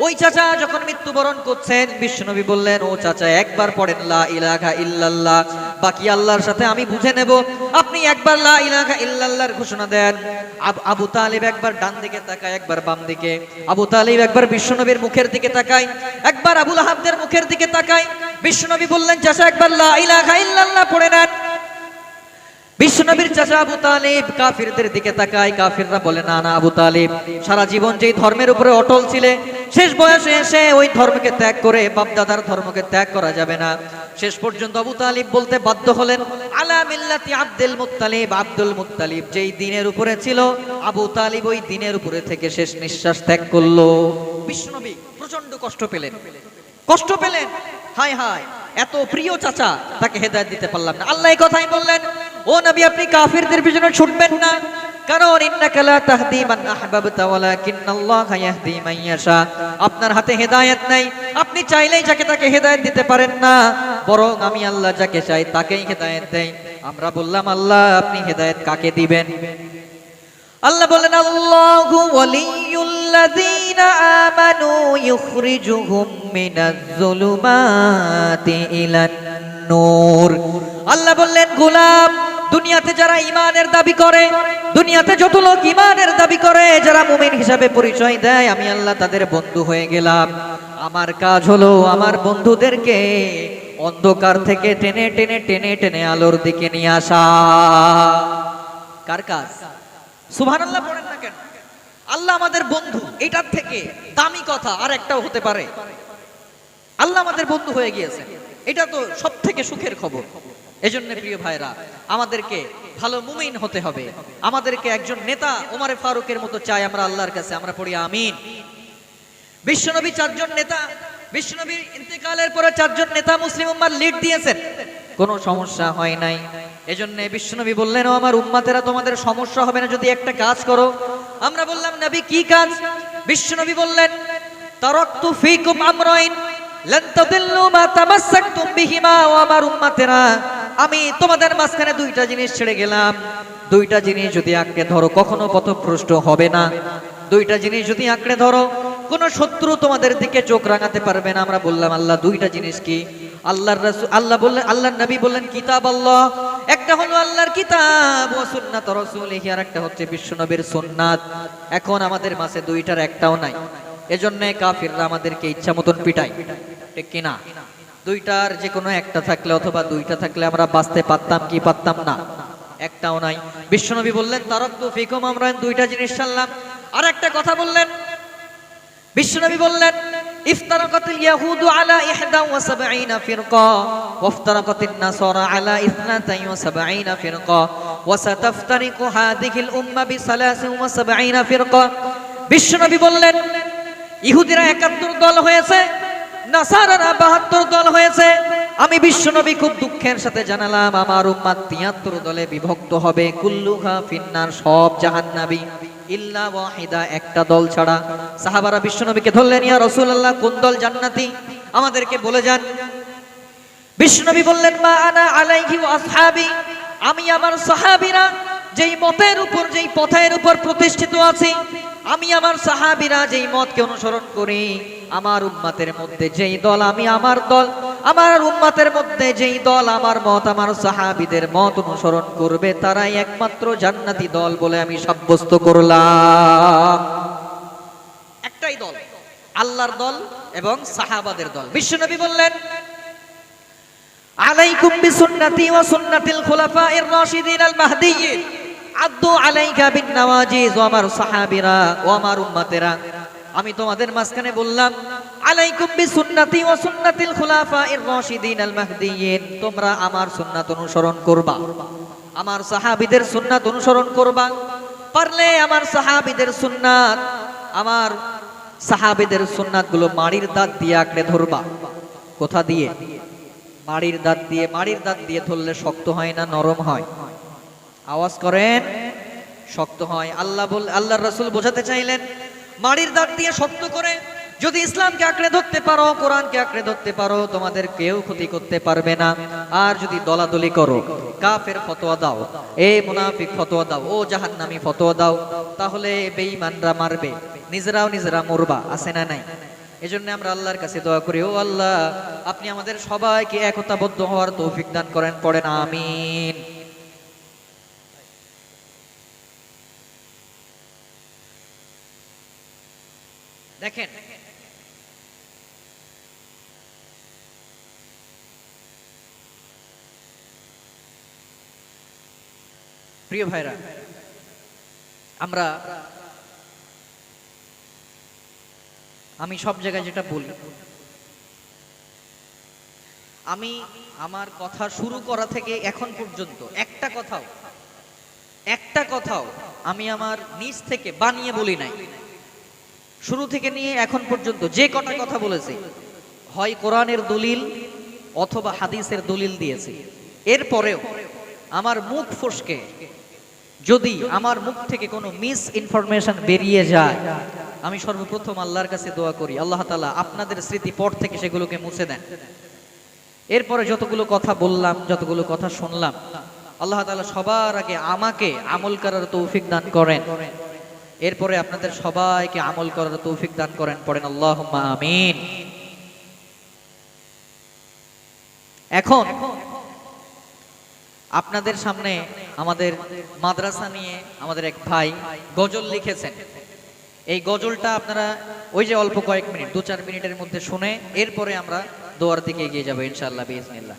ওই চাচা যখন মৃত্যুবরণ করছেন, বিশ্বনবী বললেন ও চাচা একবার পড়েন লা ইলাহা ইল্লাল্লাহ, বাকি আল্লাহর সাথে আমি বুঝে নেব। আপনি একবার লা ইলাহা ইল্লাল্লাহর ঘোষণা দেন। আবু তালিব একবার ডান দিকে তাকায়, একবার বাম দিকে। আবু তালিব একবার বিশ্বনবীর মুখের দিকে তাকায়, একবার আবু লাহাবদের মুখের দিকে তাকায়। বিশ্বনবী বললেন চাচা একবার লা ইলাহা ইল্লাল্লাহ পড়ে নেন। বিশ্বনবীর চাচা আবু তালিব কাফিরদের দিকে তাকায়, কাফিররা বলে না না আবু তালিব সারা জীবন যেই ধর্মের উপরে অটল ছিলে, শেষ বয়সে এসে ওই ধর্মকে ত্যাগ করে বাপদাদার ধর্মকে ত্যাগ করা যাবে না। শেষ পর্যন্ত আবু তালিব বলতে বাধ্য হলেন আলা মিল্লাতি আব্দুল মুত্তালিব। আব্দুল মুত্তালিব যেই দ্বীনের উপরে ছিল, আবু তালিব ওই দ্বীনের উপরে থেকে শেষ নিঃশ্বাস ত্যাগ করলো। বিশ্বনবী প্রচন্ড কষ্ট পেলেন, কষ্ট পেলেন। হায় হায়, এত প্রিয় চাচা, তাকে হেদায়েত দিতে পারলাম না। আল্লাহ এই কথাই বললেন ও নবী আপনি কাফিরদের পিছনে ছুটবেন না, কারণ ইন্নাকা লা তাহদি মান আহবাবতা ওয়ালাকিন্নাল্লাহা ইয়াহদি মান ইয়াশা। আপনার হাতে হেদায়েত নাই, আপনি চাইলেই যাকে তাকে হেদায়েত দিতে পারেন না, বরং আমি আল্লাহ যাকে চাই তাকেই হেদায়েত দেই। আমরা বললাম আল্লাহ আপনি হেদায়েত কাকে দিবেন? আল্লাহ বলেন আল্লাহু ওয়ালিয়ুল্লাযীনা আমানু ইউখরিজুহুম মিনাজ যুলুমাতি ইলান নূর। আল্লাহ বললেন গোলাম দুনিয়াতে যারা ঈমানের দাবি করে, দুনিয়াতে যত লোক ঈমানের দাবি করে, যারা মুমিন হিসাবে পরিচয় দেয়, আমি আল্লাহ তাদের বন্ধু হয়ে গেলাম। আমার কাজ হলো আমার বন্ধুদেরকে অন্ধকার থেকে টেনে টেনে টেনে টেনে আলোর দিকে নিয়ে আসা। কার কাজ? সুবহানাল্লাহ পড়েন না কেন? আল্লাহ আমাদের বন্ধু, এটার থেকে দামি কথা আর একটাও হতে পারে? আল্লাহ আমাদের বন্ধু হয়ে গিয়েছেন, এটা তো সব থেকে সুখের খবর। এজন্য প্রিয় ভাইরা আমাদেরকে ভালো মুমিন হতে হবে। আমাদেরকে একজন নেতা ওমরে ফারুকের মতো চাই আমরা আল্লাহর কাছে। আমরা পড়ি আমিন। বিশ্বনবী চারজন নেতা, বিশ্বনবীর ইন্তেকালের পরে চারজন নেতা মুসলিম উম্মাহ লিড দিয়েছেন, কোনো সমস্যা হয় নাই। এজন্য বিশ্বনবী বললেন ও আমার উম্মতেরা তোমাদের সমস্যা হবে না যদি একটা কাজ করো। আমরা বললাম নবী কি কাজ? বিশ্বনবী বললেন তারাকতু ফীকুম আমরাইন লান তাদিল্লু মা তামাসসাকতুম বিহিমা। ও আমার উম্মতেরা আমি তোমাদের মাঝখানে দুইটা জিনিস ছেড়ে গেলাম, দুইটা জিনিস যদি আঁকড়ে ধরো কখনো পথভ্রষ্ট হবে না। দুইটা জিনিস যদি আঁকড়ে ধরো কোনো শত্রু তোমাদের দিকে চোখ রাঙাতে পারবে না। আমরা বললাম আল্লাহ দুইটা জিনিস কি? আল্লাহর রাসূল আল্লাহ বললেন, আল্লাহর নবী বললেন কিতাব আল্লাহ, একটা হলো আল্লাহর কিতাব, ও সুন্নাত রাসূলিহি, আর একটা হচ্ছে বিশ্বনবীর সুন্নাত। এখন আমাদের মাঝে দুইটার একটাও নাই, এজন্য কাফিররা আমাদেরকে ইচ্ছা মতন পিটায়, ঠিক কিনা? দুইটার যে কোনো একটা থাকলে অথবা দুইটা থাকলে আমরা বাঁচতে পারতাম কি পারতাম না? একটাও নাই। বিশ্বনবী বললেন তারাকতু ফীকুম আমরাইন, দুইটা জিনিস ছাড়লাম। আর একটা কথা বললেন, বিশ্বনবী বললেন ইফতারাকাতিল ইয়াহুদু আলা 71 ফিরকা ওয়াফতারাকাতিন নাসারা আলা 72 ফিরকা ওয়া সাতাফতারিকু হাযিহিল উম্মাহ বি 73 ফিরকা। বিশ্বনবী বললেন ইহুদিরা 71 দল হয়েছে, নাসারারা 72 দল হয়েছে। আমি বিশ্বনবী খুব দুঃখের সাথে জানালাম আমার উম্মাত 73 দলে বিভক্ত হবে, কুল্লুহা ফিন্নার, সব জাহান্নামী, ইল্লা ওয়াহিদা, একটা দল ছাড়া। সাহাবারা বিশ্বনবীকে ধরলেন ইয়া রাসূলুল্লাহ কোন দল জান্নাতি আমাদেরকে বলে যান। বিশ্বনবী বললেন মা আনা আলাইহি ওয়া আসহাবী, আমি আমার সাহাবীরা যেই মতের উপর যেই পথের উপর প্রতিষ্ঠিত আছি, আমি আমার সাহাবীরা যেই মতকে অনুসরণ করি, আমার উম্মতের মধ্যে যেই দল আমি আমার দল, আমার উম্মতের মধ্যে যেই দল আমার মত আমার সাহাবীদের মত অনুসরণ করবে তারাই একমাত্র জান্নাতি দল বলে আমি সাব্যস্ত করলাম। একটাই দল, আল্লাহর দল এবং সাহাবাদের দল। বিশ্বনবী বললেন আলাইকুম বিসুন্নতি ওয়া সুন্নাতিল খুলাফায়ে রাশিদিন আল মাহদিয়্যিন আদু আলাইকা বিন নওয়াজিজ। ও আমার সাহাবীরা, ও আমার উম্মতেরা, আমি তোমাদের মাঝখানে বললাম আলাইকুম বিসুন্নতি ওয়া সুন্নাতিল খুলাফায়ে রাশিদিন আল মাহদিয়্যিন, তোমরা আমার সুন্নাত অনুসরণ করবা, আমার সাহাবীদের সুন্নাত অনুসরণ করবা। পারলে আমার সাহাবীদের সুন্নাত, আমার সাহাবীদের সুন্নাতগুলো মাড়ির দাঁত দিয়ে আঁকড়ে ধরবা। কোথা দিয়ে? মাড়ির দাঁত দিয়ে ধরলে শক্ত হয় না নরম হয়? আওয়াজ করেন। শক্ত হয়। আল্লাহর রাসূল বোঝাতে চাইলেন মাড়ির দাঁত দিয়ে শক্ত করে যদি ইসলামকে আঁকড়ে ধরতে পারো, কোরআনকে আঁকড়ে ধরতে পারো, তোমাদের কেউ ক্ষতি করতে পারবে না। আর যদি দলাদলি করো, কাফের ফতোয়া দাও, এ মুনাফিক ফতোয়া দাও, ও জাহান্নামী ফতোয়া দাও, তাহলে বেঈমানরা মারবে, নিজেরা মরবা, আছে না নাই? এজন্য আমরা আল্লাহর কাছে দোয়া করি, ও আল্লাহ আপনি আমাদের সবাইকে একতাবদ্ধ হওয়ার তৌফিক দান করেন, পড়েন আমিন। দেখেন প্রিয় ভাইরা, আমি সব জায়গায় যেটা বলি, আমি আমার কথা শুরু করা থেকে এখন পর্যন্ত একটা কথাও আমি আমার নিজ থেকে বানিয়ে বলি নাই। শুরু থেকে নিয়ে এখন পর্যন্ত যে কটা কথা বলেছি, হয় কোরআনের দলিল অথবা হাদিসের দলিল দিয়েছি। এরপরেও আমার মুখ ফসকে যদি আমার মুখ থেকে কোনো মিস ইনফরমেশন বেরিয়ে যায়, আমি সর্বপ্রথম আল্লাহর কাছে দোয়া করি, আল্লাহ তাআলা আপনাদের স্মৃতি পট থেকে সেগুলোকে মুছে দেন। এরপরে যতগুলো কথা বললাম, যতগুলো কথা শুনলাম, আল্লাহ তাআলা সবার আগে আমাকে আমল করার তৌফিক দান করেন, এরপরে আপনাদের সবাইকে আমল করার তৌফিক দান করেন, পড়েন আল্লাহুম্মা আমিন। এখন আপনাদের সামনে আমাদের মাদ্রাসা নিয়ে আমাদের এক ভাই গজল লিখেছেন। এই গজলটা আপনারা ওই যে অল্প কয়েক মিনিট, 2-4 মিনিটের মধ্যে শুনে এরপরে আমরা দোয়ার দিকে এগিয়ে যাবো ইনশাআল্লাহ বিইজনিল্লাহ।